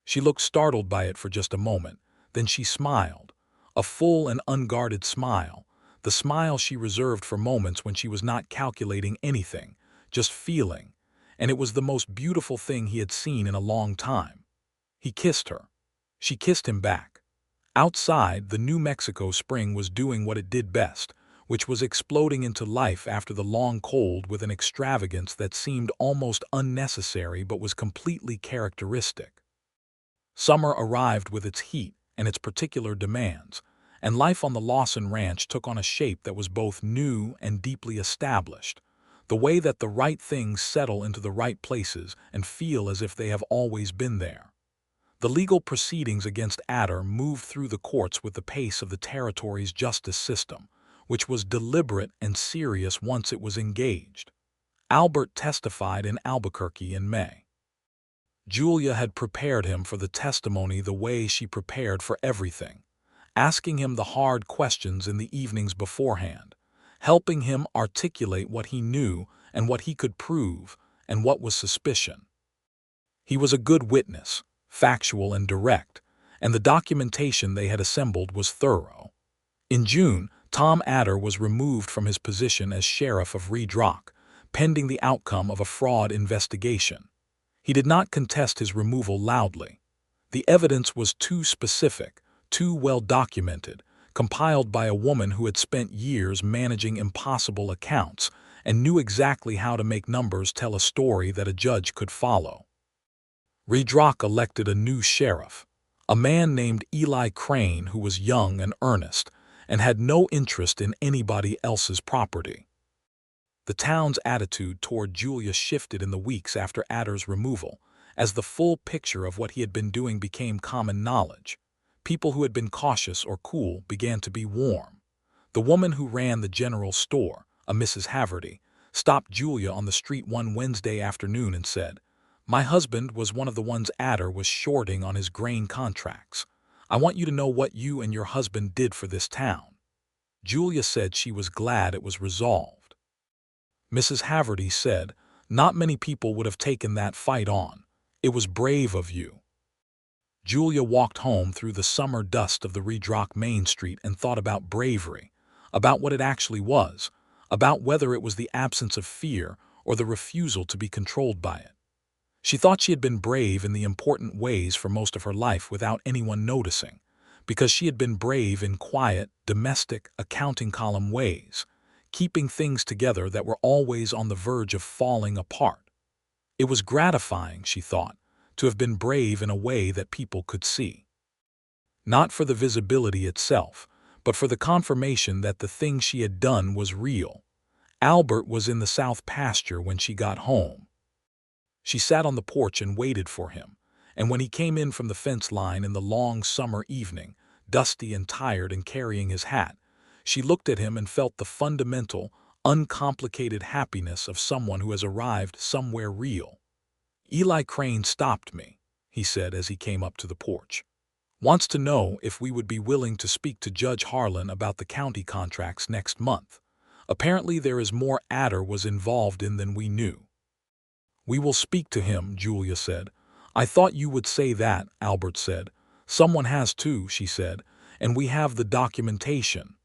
She looked startled by it for just a moment, then she smiled, a full and unguarded smile, the smile she reserved for moments when she was not calculating anything, just feeling, and it was the most beautiful thing he had seen in a long time. He kissed her. She kissed him back. Outside, the New Mexico spring was doing what it did best, which was exploding into life after the long cold with an extravagance that seemed almost unnecessary but was completely characteristic. Summer arrived with its heat and its particular demands, and life on the Lawson ranch took on a shape that was both new and deeply established, the way that the right things settle into the right places and feel as if they have always been there. The legal proceedings against Adder moved through the courts with the pace of the territory's justice system, which was deliberate and serious once it was engaged. Albert testified in Albuquerque in May. Julia had prepared him for the testimony the way she prepared for everything, asking him the hard questions in the evenings beforehand, helping him articulate what he knew and what he could prove and what was suspicion. He was a good witness, factual and direct, and the documentation they had assembled was thorough. In June, Tom Adder was removed from his position as sheriff of Red Rock, pending the outcome of a fraud investigation. He did not contest his removal loudly. The evidence was too specific, too well documented, compiled by a woman who had spent years managing impossible accounts and knew exactly how to make numbers tell a story that a judge could follow. Red Rock elected a new sheriff, a man named Eli Crane who was young and earnest and had no interest in anybody else's property. The town's attitude toward Julia shifted in the weeks after Adder's removal, as the full picture of what he had been doing became common knowledge. People who had been cautious or cool began to be warm. The woman who ran the general store, a Mrs. Haverty, stopped Julia on the street one Wednesday afternoon and said, "My husband was one of the ones Adder was shorting on his grain contracts. I want you to know what you and your husband did for this town." Julia said she was glad it was resolved. Mrs. Haverty said, "Not many people would have taken that fight on. It was brave of you." Julia walked home through the summer dust of the Redrock Main Street and thought about bravery, about what it actually was, about whether it was the absence of fear or the refusal to be controlled by it. She thought she had been brave in the important ways for most of her life without anyone noticing, because she had been brave in quiet, domestic, accounting column ways, keeping things together that were always on the verge of falling apart. It was gratifying, she thought, to have been brave in a way that people could see. Not for the visibility itself, but for the confirmation that the thing she had done was real. Albert was in the south pasture when she got home. She sat on the porch and waited for him, and when he came in from the fence line in the long summer evening, dusty and tired and carrying his hat, she looked at him and felt the fundamental, uncomplicated happiness of someone who has arrived somewhere real. "Eli Crane stopped me," he said as he came up to the porch. "Wants to know if we would be willing to speak to Judge Harlan about the county contracts next month. Apparently there is more Adder was involved in than we knew." "We will speak to him," Julia said. "I thought you would say that," Albert said. "Someone has too," she said, "and we have the documentation."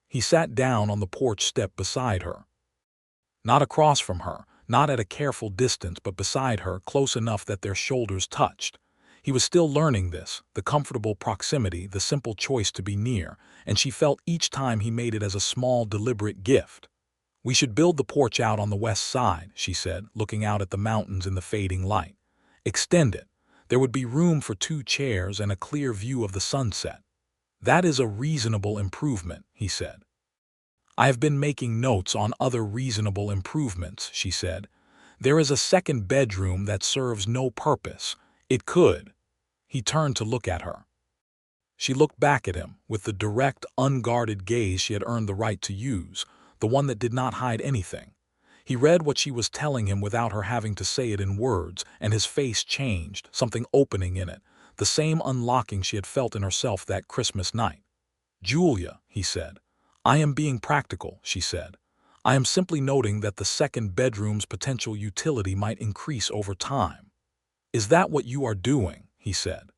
He sat down on the porch step beside her. Not across from her, not at a careful distance, but beside her, close enough that their shoulders touched. He was still learning this, the comfortable proximity, the simple choice to be near, and she felt each time he made it as a small, deliberate gift. "We should build the porch out on the west side," she said, looking out at the mountains in the fading light. "Extend it. There would be room for 2 chairs and a clear view of the sunset." "That is a reasonable improvement," he said. "I have been making notes on other reasonable improvements," she said. "There is a second bedroom that serves no purpose. It could." He turned to look at her. She looked back at him with the direct, unguarded gaze she had earned the right to use, the one that did not hide anything. He read what she was telling him without her having to say it in words, and his face changed, something opening in it, the same unlocking she had felt in herself that Christmas night. "Julia," he said. "I am being practical," she said. "I am simply noting that the second bedroom's potential utility might increase over time." "Is that what you are doing?" he said.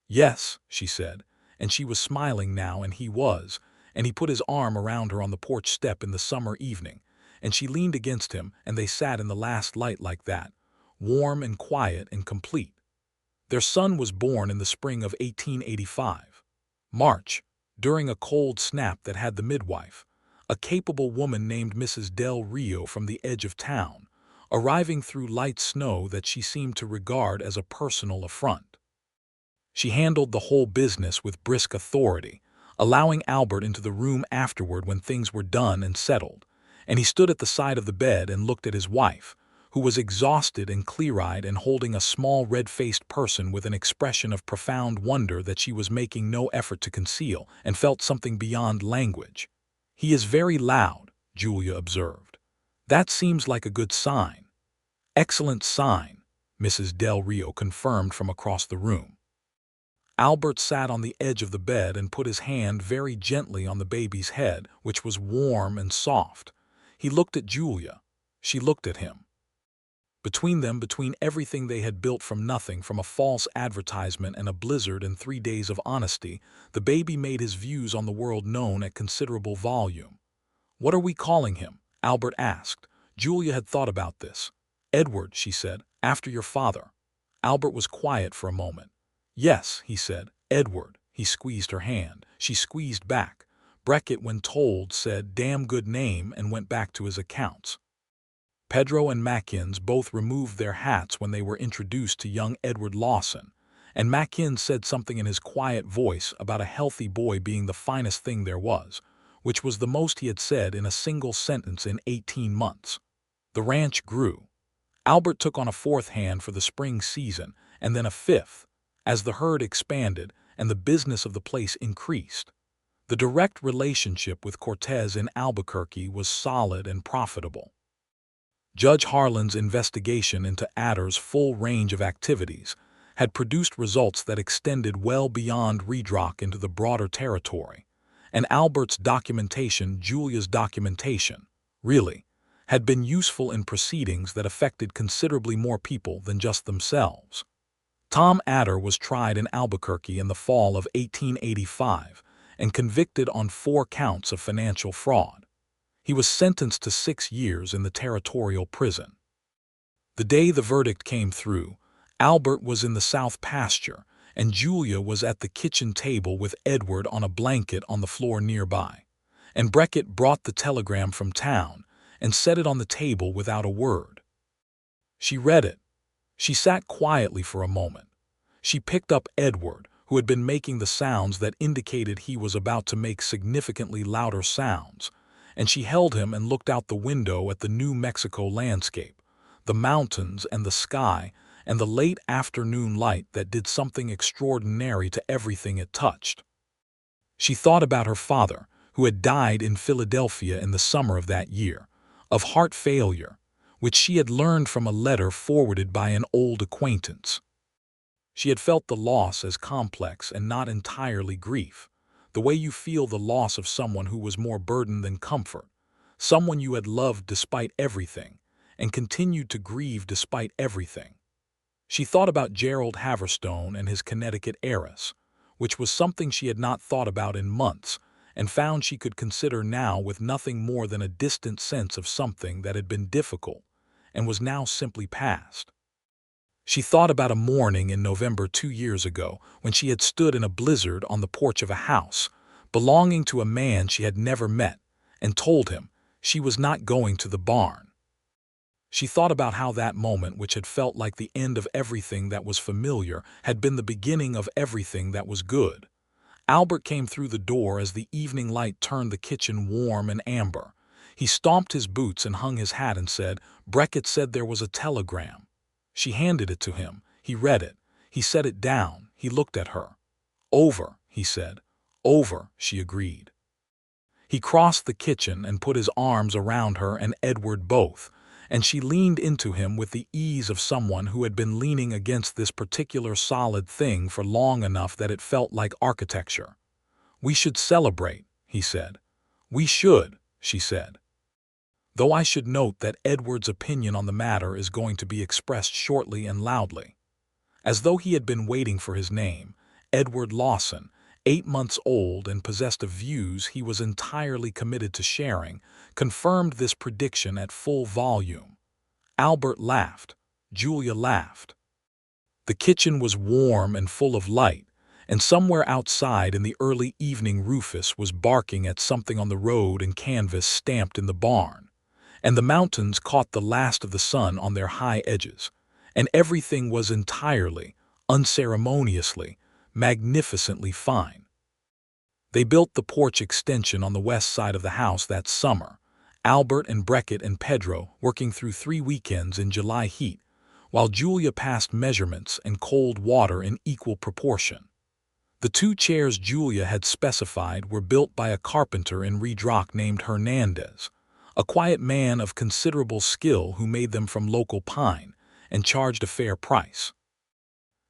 "Yes," she said, and she was smiling now and he was, and he put his arm around her on the porch step in the summer evening, and she leaned against him and they sat in the last light like that, warm and quiet and complete. Their son was born in the spring of 1885. March, during a cold snap that had the midwife, a capable woman named Mrs. Del Rio from the edge of town, arriving through light snow that she seemed to regard as a personal affront. She handled the whole business with brisk authority, allowing Albert into the room afterward when things were done and settled, and he stood at the side of the bed and looked at his wife, who was exhausted and clear-eyed and holding a small red-faced person with an expression of profound wonder that she was making no effort to conceal, and felt something beyond language. "He is very loud," Julia observed. "That seems like a good sign." "Excellent sign," Mrs. Del Rio confirmed from across the room. Albert sat on the edge of the bed and put his hand very gently on the baby's head, which was warm and soft. He looked at Julia. She looked at him. Between them, between everything they had built from nothing, from a false advertisement and a blizzard and 3 days of honesty, the baby made his views on the world known at considerable volume. "What are we calling him?" Albert asked. Julia had thought about this. "Edward," she said, "after your father." Albert was quiet for a moment. "Yes," he said, "Edward." He squeezed her hand. She squeezed back. Beckett, when told, said, "Damn good name," and went back to his accounts. Pedro and Mackins both removed their hats when they were introduced to young Edward Lawson, and Mackins said something in his quiet voice about a healthy boy being the finest thing there was, which was the most he had said in a single sentence in 18 months. The ranch grew. Albert took on a fourth hand for the spring season, and then a fifth, as the herd expanded and the business of the place increased. The direct relationship with Cortez in Albuquerque was solid and profitable. Judge Harlan's investigation into Adder's full range of activities had produced results that extended well beyond Redrock into the broader territory, and Albert's documentation, Julia's documentation, really, had been useful in proceedings that affected considerably more people than just themselves. Tom Adder was tried in Albuquerque in the fall of 1885 and convicted on 4 counts of financial fraud. He was sentenced to 6 years in the territorial prison. The day the verdict came through, Albert was in the south pasture, and Julia was at the kitchen table with Edward on a blanket on the floor nearby. And Beckett brought the telegram from town and set it on the table without a word. She read it. She sat quietly for a moment. She picked up Edward, who had been making the sounds that indicated he was about to make significantly louder sounds, and she held him and looked out the window at the New Mexico landscape, the mountains and the sky, and the late afternoon light that did something extraordinary to everything it touched. She thought about her father, who had died in Philadelphia in the summer of that year, of heart failure, which she had learned from a letter forwarded by an old acquaintance. She had felt the loss as complex and not entirely grief, the way you feel the loss of someone who was more burden than comfort, someone you had loved despite everything, and continued to grieve despite everything. She thought about Gerald Haverstone and his Connecticut heiress, which was something she had not thought about in months, and found she could consider now with nothing more than a distant sense of something that had been difficult, and was now simply past. She thought about a morning in November 2 years ago when she had stood in a blizzard on the porch of a house belonging to a man she had never met and told him she was not going to the barn. She thought about how that moment, which had felt like the end of everything that was familiar, had been the beginning of everything that was good. Albert came through the door as the evening light turned the kitchen warm and amber. He stomped his boots and hung his hat and said, "Beckett said there was a telegram." She handed it to him. He read it. He set it down. He looked at her. "Over," he said. "Over," she agreed. He crossed the kitchen and put his arms around her and Edward both, and she leaned into him with the ease of someone who had been leaning against this particular solid thing for long enough that it felt like architecture. "We should celebrate," he said. "We should," she said. "Though I should note that Edward's opinion on the matter is going to be expressed shortly and loudly." As though he had been waiting for his name, Edward Lawson, 8 months old and possessed of views he was entirely committed to sharing, confirmed this prediction at full volume. Albert laughed. Julia laughed. The kitchen was warm and full of light, and somewhere outside in the early evening Rufus was barking at something on the road and canvas stamped in the barn, and the mountains caught the last of the sun on their high edges, and everything was entirely, unceremoniously, magnificently fine. They built the porch extension on the west side of the house that summer, Albert and Beckett and Pedro working through 3 weekends in July heat, while Julia passed measurements and cold water in equal proportion. The 2 chairs Julia had specified were built by a carpenter in Redrock named Hernandez, a quiet man of considerable skill who made them from local pine and charged a fair price.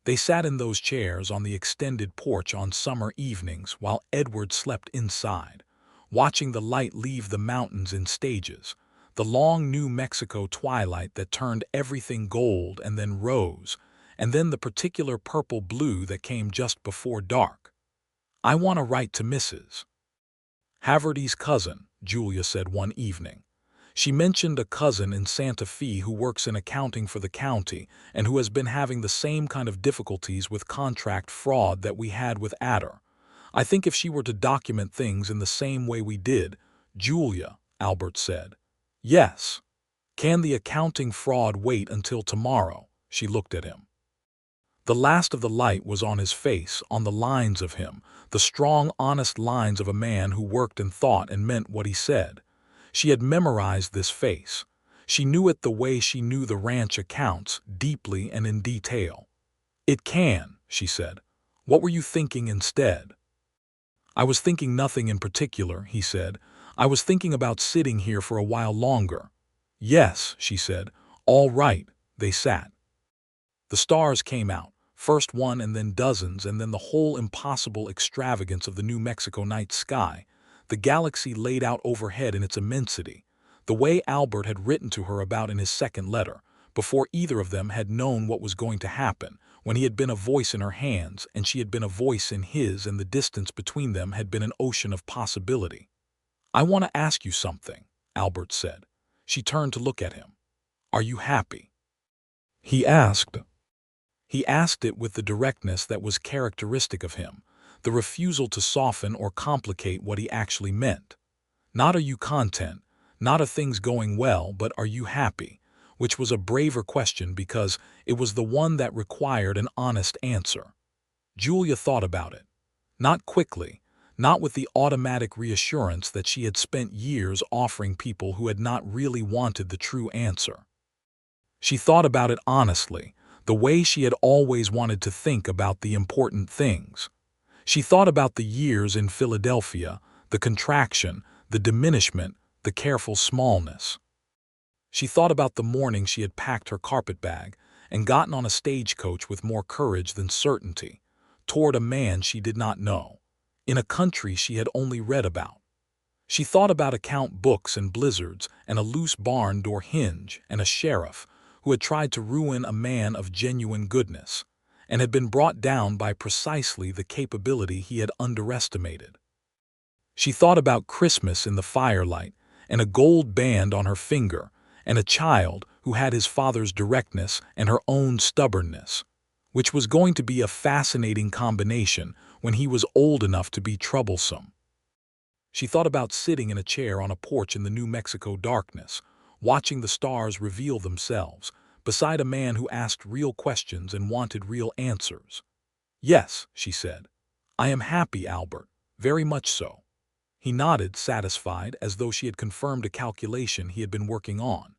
They sat in those chairs on the extended porch on summer evenings while Edward slept inside, watching the light leave the mountains in stages, the long New Mexico twilight that turned everything gold and then rose, and then the particular purple-blue that came just before dark. "I want to write to Mrs. Haverty's cousin," Julia said one evening. She mentioned a cousin in Santa Fe who works in accounting for the county and who has been having the same kind of difficulties with contract fraud that we had with Adder. "I think if she were to document things in the same way we did," "Julia," Albert said. "Yes." "Can the accounting fraud wait until tomorrow?" She looked at him. The last of the light was on his face, on the lines of him, the strong, honest lines of a man who worked and thought and meant what he said. She had memorized this face. She knew it the way she knew the ranch accounts, deeply and in detail. "It can," she said. "What were you thinking instead?" "I was thinking nothing in particular," he said. "I was thinking about sitting here for a while longer." "Yes," she said. "All right." They sat. The stars came out, first one and then dozens, and then the whole impossible extravagance of the New Mexico night sky, the galaxy laid out overhead in its immensity, the way Albert had written to her about in his second letter, before either of them had known what was going to happen, when he had been a voice in her hands and she had been a voice in his, and the distance between them had been an ocean of possibility. "I want to ask you something," Albert said. She turned to look at him. "Are you happy?" He asked. He asked it with the directness that was characteristic of him, the refusal to soften or complicate what he actually meant. Not "are you content," not "are things going well," but "are you happy?" which was a braver question because it was the one that required an honest answer. Julia thought about it. Not quickly, not with the automatic reassurance that she had spent years offering people who had not really wanted the true answer. She thought about it honestly, the way she had always wanted to think about the important things. She thought about the years in Philadelphia, the contraction, the diminishment, the careful smallness. She thought about the morning she had packed her carpetbag and gotten on a stagecoach with more courage than certainty, toward a man she did not know, in a country she had only read about. She thought about account books and blizzards and a loose barn door hinge and a sheriff who had tried to ruin a man of genuine goodness and had been brought down by precisely the capability he had underestimated. She thought about Christmas in the firelight and a gold band on her finger and a child who had his father's directness and her own stubbornness, which was going to be a fascinating combination when he was old enough to be troublesome. She thought about sitting in a chair on a porch in the New Mexico darkness, watching the stars reveal themselves, beside a man who asked real questions and wanted real answers. "Yes," she said. "I am happy, Albert, very much so." He nodded, satisfied, as though she had confirmed a calculation he had been working on.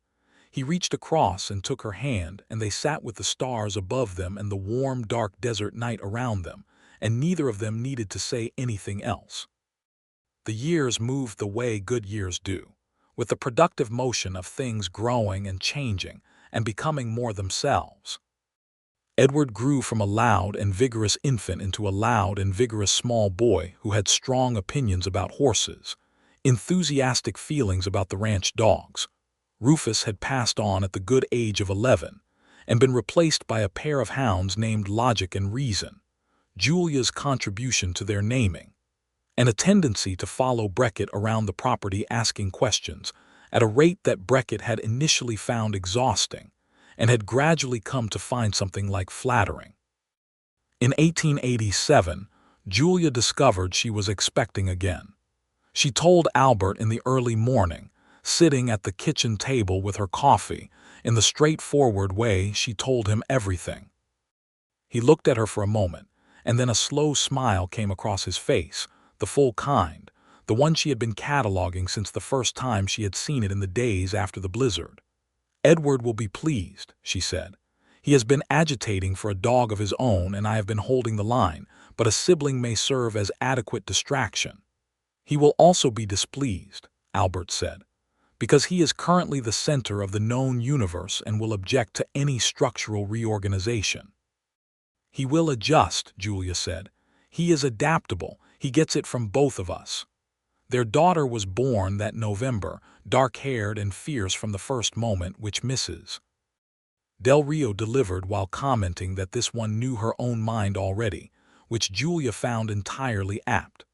He reached across and took her hand, and they sat with the stars above them and the warm, dark desert night around them, and neither of them needed to say anything else. The years moved the way good years do, with the productive motion of things growing and changing and becoming more themselves. Edward grew from a loud and vigorous infant into a loud and vigorous small boy who had strong opinions about horses, enthusiastic feelings about the ranch dogs. Rufus had passed on at the good age of 11 and been replaced by a pair of hounds named Logic and Reason, Julia's contribution to their naming, and a tendency to follow Beckett around the property asking questions at a rate that Beckett had initially found exhausting and had gradually come to find something like flattering. In 1887, Julia discovered she was expecting again. She told Albert in the early morning, sitting at the kitchen table with her coffee, in the straightforward way she told him everything. He looked at her for a moment, and then a slow smile came across his face, the full kind, the one she had been cataloging since the first time she had seen it in the days after the blizzard. "Edward will be pleased," she said. "He has been agitating for a dog of his own, and I have been holding the line, but a sibling may serve as adequate distraction." "He will also be displeased," Albert said, "because he is currently the center of the known universe and will object to any structural reorganization." "He will adjust," Julia said. "He is adaptable. He gets it from both of us." Their daughter was born that November, dark-haired and fierce from the first moment, which Mrs. Del Rio delivered while commenting that this one knew her own mind already, which Julia found entirely apt.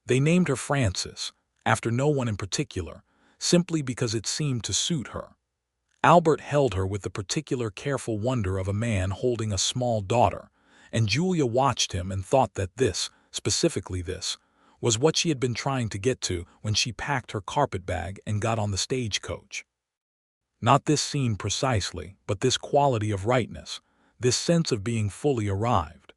They named her Frances, after no one in particular, simply because it seemed to suit her. Albert held her with the particular careful wonder of a man holding a small daughter, and Julia watched him and thought that this, specifically this, was what she had been trying to get to when she packed her carpetbag and got on the stagecoach. Not this scene precisely, but this quality of rightness, this sense of being fully arrived.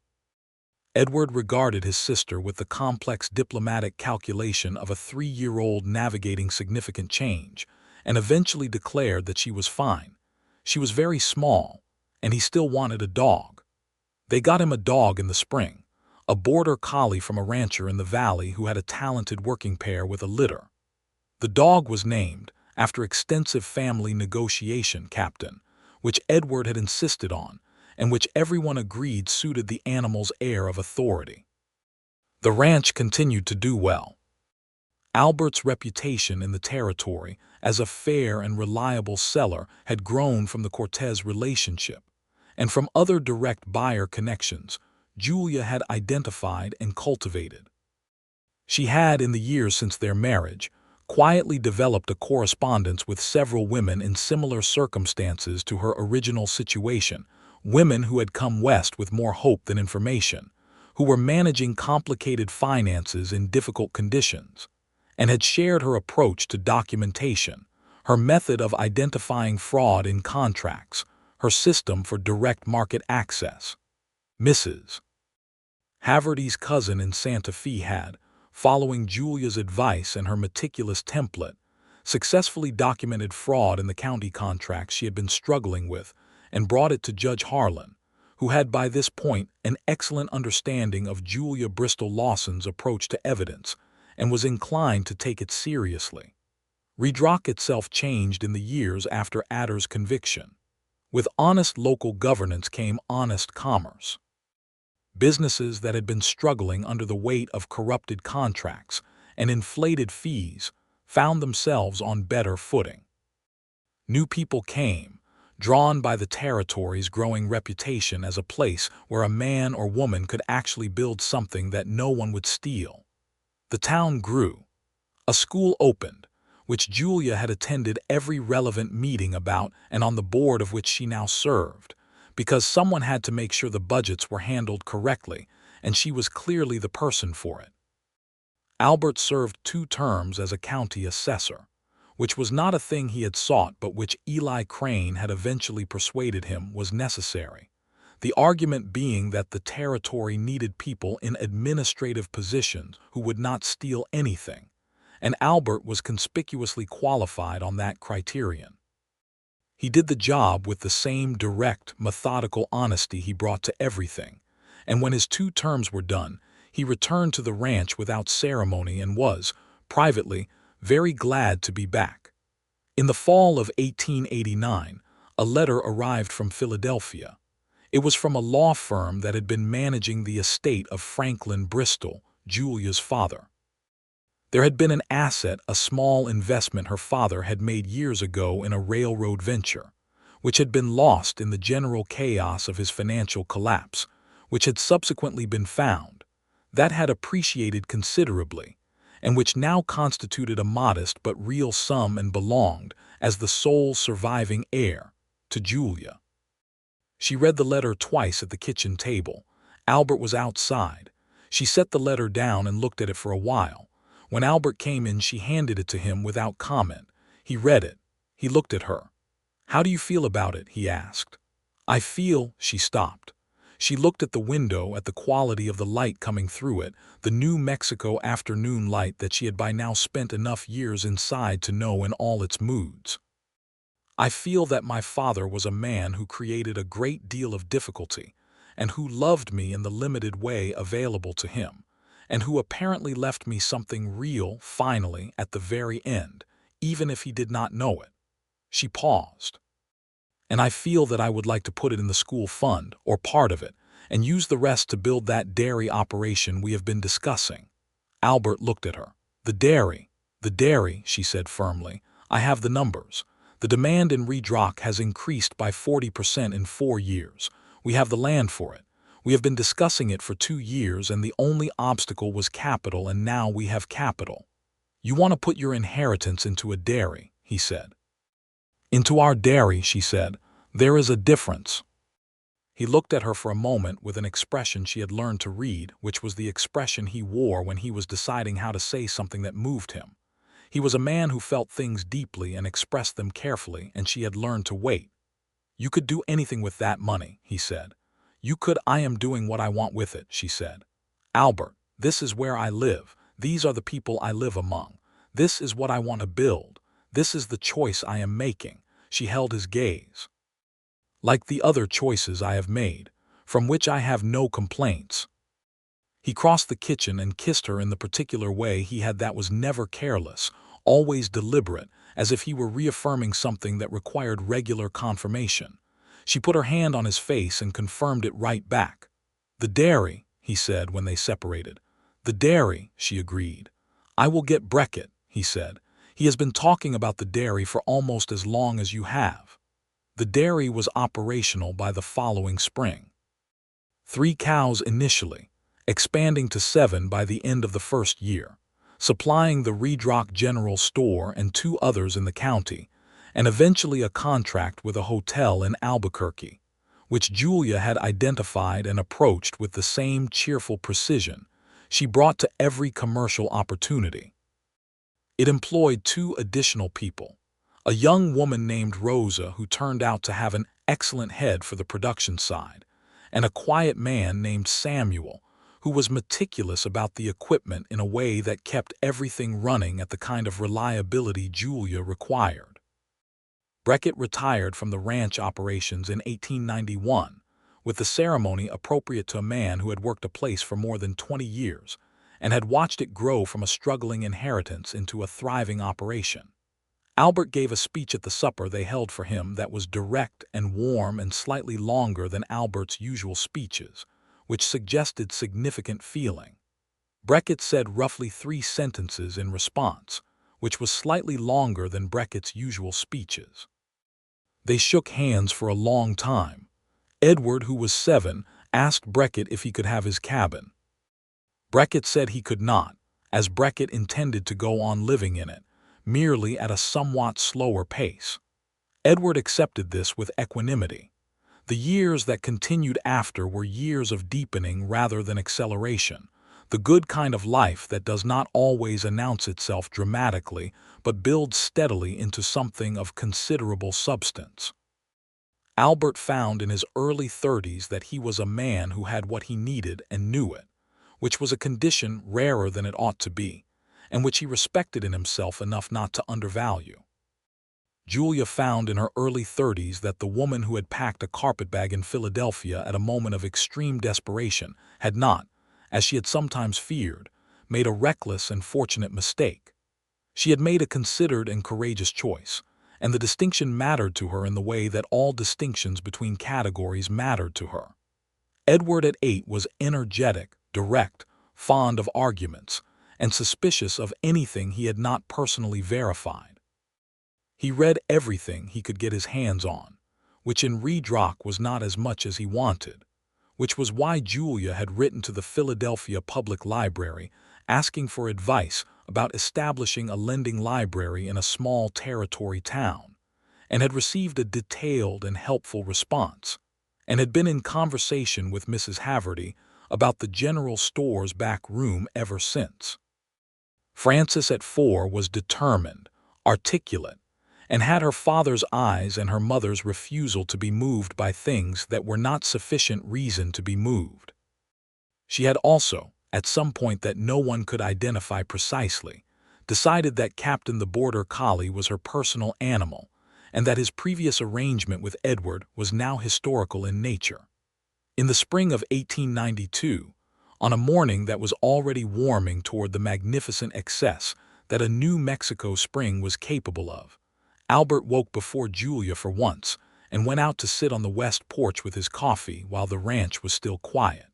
Edward regarded his sister with the complex diplomatic calculation of a 3-year-old navigating significant change, and eventually declared that she was fine. She was very small, and he still wanted a dog. They got him a dog in the spring, a border collie from a rancher in the valley who had a talented working pair with a litter. The dog was named, after extensive family negotiation, Captain, which Edward had insisted on, and which everyone agreed suited the animal's air of authority. The ranch continued to do well. Albert's reputation in the territory as a fair and reliable seller had grown from the Cortez relationship, and from other direct buyer connections Julia had identified and cultivated. She had, in the years since their marriage, quietly developed a correspondence with several women in similar circumstances to her original situation, women who had come west with more hope than information, who were managing complicated finances in difficult conditions, and had shared her approach to documentation, her method of identifying fraud in contracts, her system for direct market access. Mrs. Haverty's cousin in Santa Fe had, following Julia's advice and her meticulous template, successfully documented fraud in the county contracts she had been struggling with and brought it to Judge Harlan, who had by this point an excellent understanding of Julia Bristol Lawson's approach to evidence and was inclined to take it seriously. Redrock itself changed in the years after Adder's conviction. With honest local governance came honest commerce. Businesses that had been struggling under the weight of corrupted contracts and inflated fees found themselves on better footing. New people came, drawn by the territory's growing reputation as a place where a man or woman could actually build something that no one would steal. The town grew. A school opened, which Julia had attended every relevant meeting about and on the board of which she now served, because someone had to make sure the budgets were handled correctly, and she was clearly the person for it. Albert served 2 terms as a county assessor, which was not a thing he had sought but which Eli Crane had eventually persuaded him was necessary, the argument being that the territory needed people in administrative positions who would not steal anything, and Albert was conspicuously qualified on that criterion. He did the job with the same direct, methodical honesty he brought to everything, and when his 2 terms were done, he returned to the ranch without ceremony and was, privately, very glad to be back. In the fall of 1889, a letter arrived from Philadelphia. It was from a law firm that had been managing the estate of Franklin Bristol, Julia's father. There had been an asset, a small investment her father had made years ago in a railroad venture, which had been lost in the general chaos of his financial collapse, which had subsequently been found, that had appreciated considerably, and which now constituted a modest but real sum and belonged, as the sole surviving heir, to Julia. She read the letter twice at the kitchen table. Albert was outside. She set the letter down and looked at it for a while. When Albert came in, she handed it to him without comment. He read it. He looked at her. "How do you feel about it?" he asked. "I feel—" She stopped. She looked at the window, at the quality of the light coming through it, the New Mexico afternoon light that she had by now spent enough years inside to know in all its moods. "I feel that my father was a man who created a great deal of difficulty, and who loved me in the limited way available to him, and who apparently left me something real, finally, at the very end, even if he did not know it." She paused. "And I feel that I would like to put it in the school fund, or part of it, and use the rest to build that dairy operation we have been discussing." Albert looked at her. The dairy," she said firmly. "I have the numbers. The demand in Redrock has increased by 40% in 4 years. We have the land for it. We have been discussing it for 2 years, and the only obstacle was capital, and now we have capital." "You want to put your inheritance into a dairy," he said. "Into our dairy," she said. "There is a difference." He looked at her for a moment with an expression she had learned to read, which was the expression he wore when he was deciding how to say something that moved him. He was a man who felt things deeply and expressed them carefully, and she had learned to wait. "You could do anything with that money," he said. "You could. I am doing what I want with it," she said. "Albert, this is where I live. These are the people I live among. This is what I want to build. This is the choice I am making." She held his gaze. "Like the other choices I have made, from which I have no complaints." He crossed the kitchen and kissed her in the particular way he had that was never careless, always deliberate, as if he were reaffirming something that required regular confirmation. She put her hand on his face and confirmed it right back. "The dairy," he said when they separated. "The dairy," she agreed. "I will get Beckett," he said. "He has been talking about the dairy for almost as long as you have." The dairy was operational by the following spring. 3 cows initially, expanding to 7 by the end of the first year, supplying the Redrock General Store and 2 others in the county, and eventually a contract with a hotel in Albuquerque, which Julia had identified and approached with the same cheerful precision she brought to every commercial opportunity. It employed 2 additional people, a young woman named Rosa who turned out to have an excellent head for the production side, and a quiet man named Samuel, who was meticulous about the equipment in a way that kept everything running at the kind of reliability Julia required. Beckett retired from the ranch operations in 1891, with the ceremony appropriate to a man who had worked a place for more than 20 years and had watched it grow from a struggling inheritance into a thriving operation. Albert gave a speech at the supper they held for him that was direct and warm and slightly longer than Albert's usual speeches, which suggested significant feeling. Beckett said roughly 3 sentences in response, which was slightly longer than Beckett's usual speeches. They shook hands for a long time. Edward, who was 7, asked Beckett if he could have his cabin. Beckett said he could not, as Beckett intended to go on living in it, merely at a somewhat slower pace. Edward accepted this with equanimity. The years that continued after were years of deepening rather than acceleration, the good kind of life that does not always announce itself dramatically but builds steadily into something of considerable substance. Albert found in his early 30s that he was a man who had what he needed and knew it, which was a condition rarer than it ought to be, and which he respected in himself enough not to undervalue. Julia found in her early 30s that the woman who had packed a carpetbag in Philadelphia at a moment of extreme desperation had not, as she had sometimes feared, made a reckless and fortunate mistake. She had made a considered and courageous choice, and the distinction mattered to her in the way that all distinctions between categories mattered to her. Edward at 8 was energetic, direct, fond of arguments, and suspicious of anything he had not personally verified. He read everything he could get his hands on, which in Redrock was not as much as he wanted, which was why Julia had written to the Philadelphia Public Library asking for advice about establishing a lending library in a small territory town, and had received a detailed and helpful response, and had been in conversation with Mrs. Haverty about the general store's back room ever since. Frances at 4 was determined, articulate, and had her father's eyes and her mother's refusal to be moved by things that were not sufficient reason to be moved. She had also, at some point that no one could identify precisely, decided that Captain the Border Collie was her personal animal, and that his previous arrangement with Edward was now historical in nature. In the spring of 1892, on a morning that was already warming toward the magnificent excess that a New Mexico spring was capable of, Albert woke before Julia for once and went out to sit on the west porch with his coffee while the ranch was still quiet.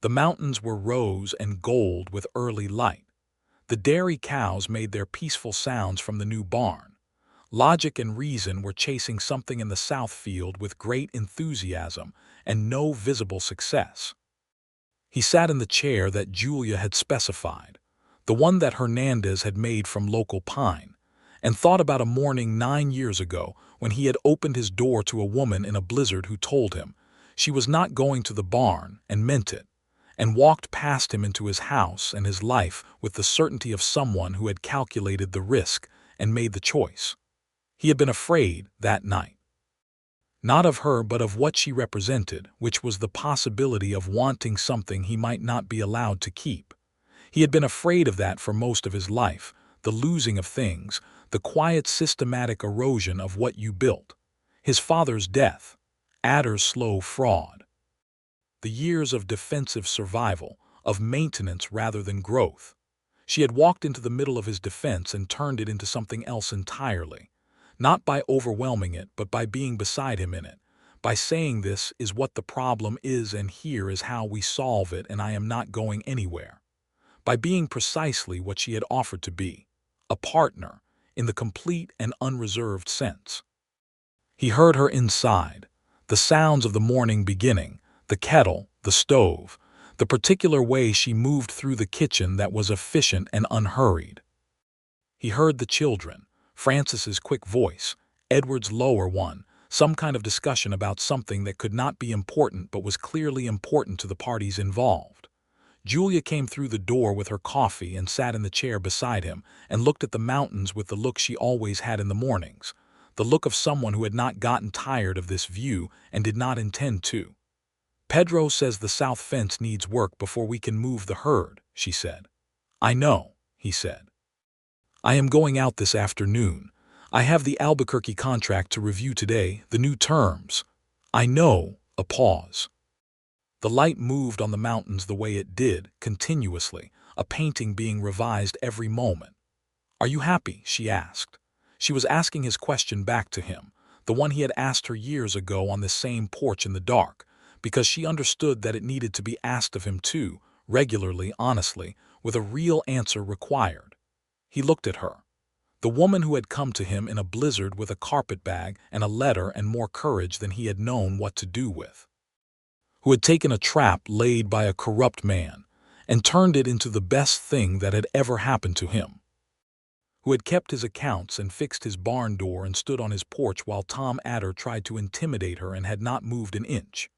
The mountains were rose and gold with early light. The dairy cows made their peaceful sounds from the new barn. Logic and reason were chasing something in the south field with great enthusiasm and no visible success. He sat in the chair that Julia had specified, the one that Hernandez had made from local pine, and thought about a morning 9 years ago when he had opened his door to a woman in a blizzard who told him she was not going to the barn and meant it, and walked past him into his house and his life with the certainty of someone who had calculated the risk and made the choice. He had been afraid that night. Not of her, but of what she represented, which was the possibility of wanting something he might not be allowed to keep. He had been afraid of that for most of his life, the losing of things, the quiet systematic erosion of what you built. His father's death, Adder's slow fraud. The years of defensive survival, of maintenance rather than growth. She had walked into the middle of his defense and turned it into something else entirely. Not by overwhelming it, but by being beside him in it. By saying, this is what the problem is and here is how we solve it, and I am not going anywhere. By being precisely what she had offered to be, a partner, in the complete and unreserved sense. He heard her inside, the sounds of the morning beginning, the kettle, the stove, the particular way she moved through the kitchen that was efficient and unhurried. He heard the children, Francis's quick voice, Edward's lower one, some kind of discussion about something that could not be important but was clearly important to the parties involved. Julia came through the door with her coffee and sat in the chair beside him and looked at the mountains with the look she always had in the mornings, the look of someone who had not gotten tired of this view and did not intend to. Pedro says the south fence needs work before we can move the herd, she said. I know, he said. I am going out this afternoon. I have the Albuquerque contract to review today, the new terms. I know, a pause. The light moved on the mountains the way it did, continuously, a painting being revised every moment. Are you happy? She asked. She was asking his question back to him, the one he had asked her years ago on this same porch in the dark, because she understood that it needed to be asked of him too, regularly, honestly, with a real answer required. He looked at her. The woman who had come to him in a blizzard with a carpetbag and a letter and more courage than he had known what to do with. Who had taken a trap laid by a corrupt man and turned it into the best thing that had ever happened to him. Who had kept his accounts and fixed his barn door and stood on his porch while Tom Adder tried to intimidate her and had not moved an inch.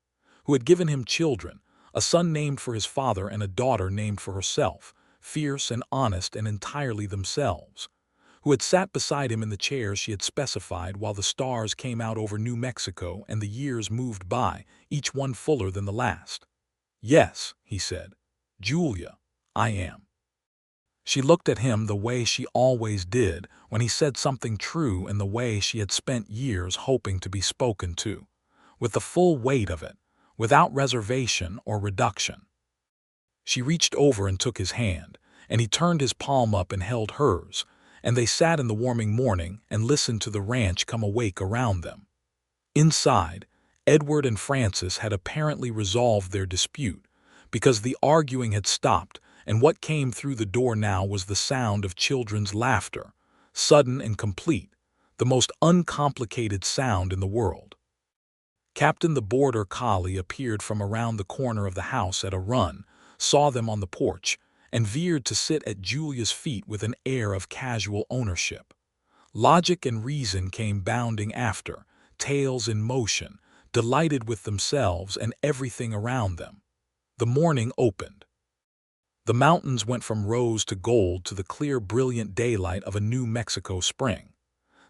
Who had given him children, a son named for his father and a daughter named for herself, fierce and honest and entirely themselves. Who had sat beside him in the chair she had specified while the stars came out over New Mexico and the years moved by, each one fuller than the last. Yes, he said. Julia, I am. She looked at him the way she always did when he said something true in the way she had spent years hoping to be spoken to, with the full weight of it, without reservation or reduction. She reached over and took his hand, and he turned his palm up and held hers, and they sat in the warming morning and listened to the ranch come awake around them. Inside, Edward and Francis had apparently resolved their dispute, because the arguing had stopped, and what came through the door now was the sound of children's laughter, sudden and complete, the most uncomplicated sound in the world. Captain the border collie appeared from around the corner of the house at a run, saw them on the porch, and veered to sit at Julia's feet with an air of casual ownership. Logic and reason came bounding after, tails in motion, delighted with themselves and everything around them. The morning opened. The mountains went from rose to gold to the clear, brilliant daylight of a New Mexico spring.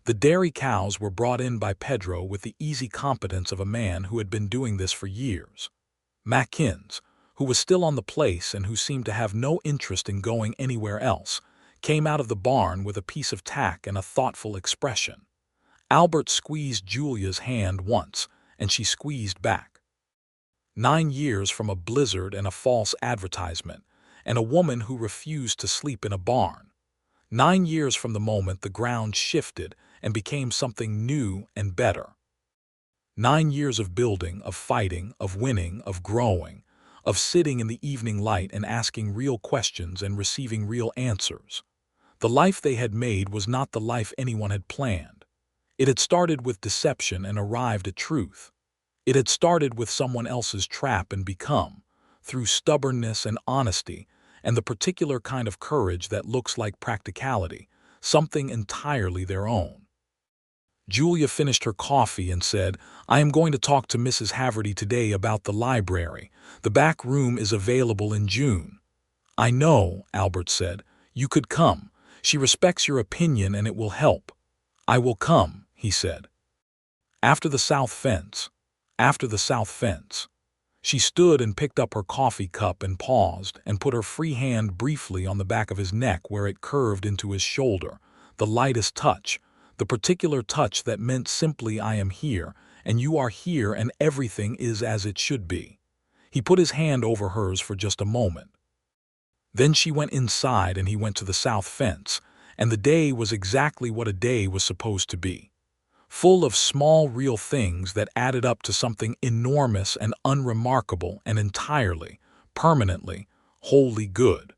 The dairy cows were brought in by Pedro with the easy competence of a man who had been doing this for years. Mackins, who was still on the place and who seemed to have no interest in going anywhere else, came out of the barn with a piece of tack and a thoughtful expression. Albert squeezed Julia's hand once, and she squeezed back. 9 years from a blizzard and a false advertisement, and a woman who refused to sleep in a barn. 9 years from the moment the ground shifted and became something new and better. 9 years of building, of fighting, of winning, of growing, of sitting in the evening light and asking real questions and receiving real answers. The life they had made was not the life anyone had planned. It had started with deception and arrived at truth. It had started with someone else's trap and become, through stubbornness and honesty and the particular kind of courage that looks like practicality, something entirely their own. Julia finished her coffee and said, I am going to talk to Mrs. Haverty today about the library. The back room is available in June. I know, Albert said. You could come. She respects your opinion and it will help. I will come, he said. After the south fence. After the south fence. She stood and picked up her coffee cup and paused and put her free hand briefly on the back of his neck where it curved into his shoulder, the lightest touch, the particular touch that meant simply I am here, and you are here, and everything is as it should be. He put his hand over hers for just a moment. Then she went inside and he went to the south fence, and the day was exactly what a day was supposed to be. Full of small real things that added up to something enormous and unremarkable and entirely, permanently, wholly good.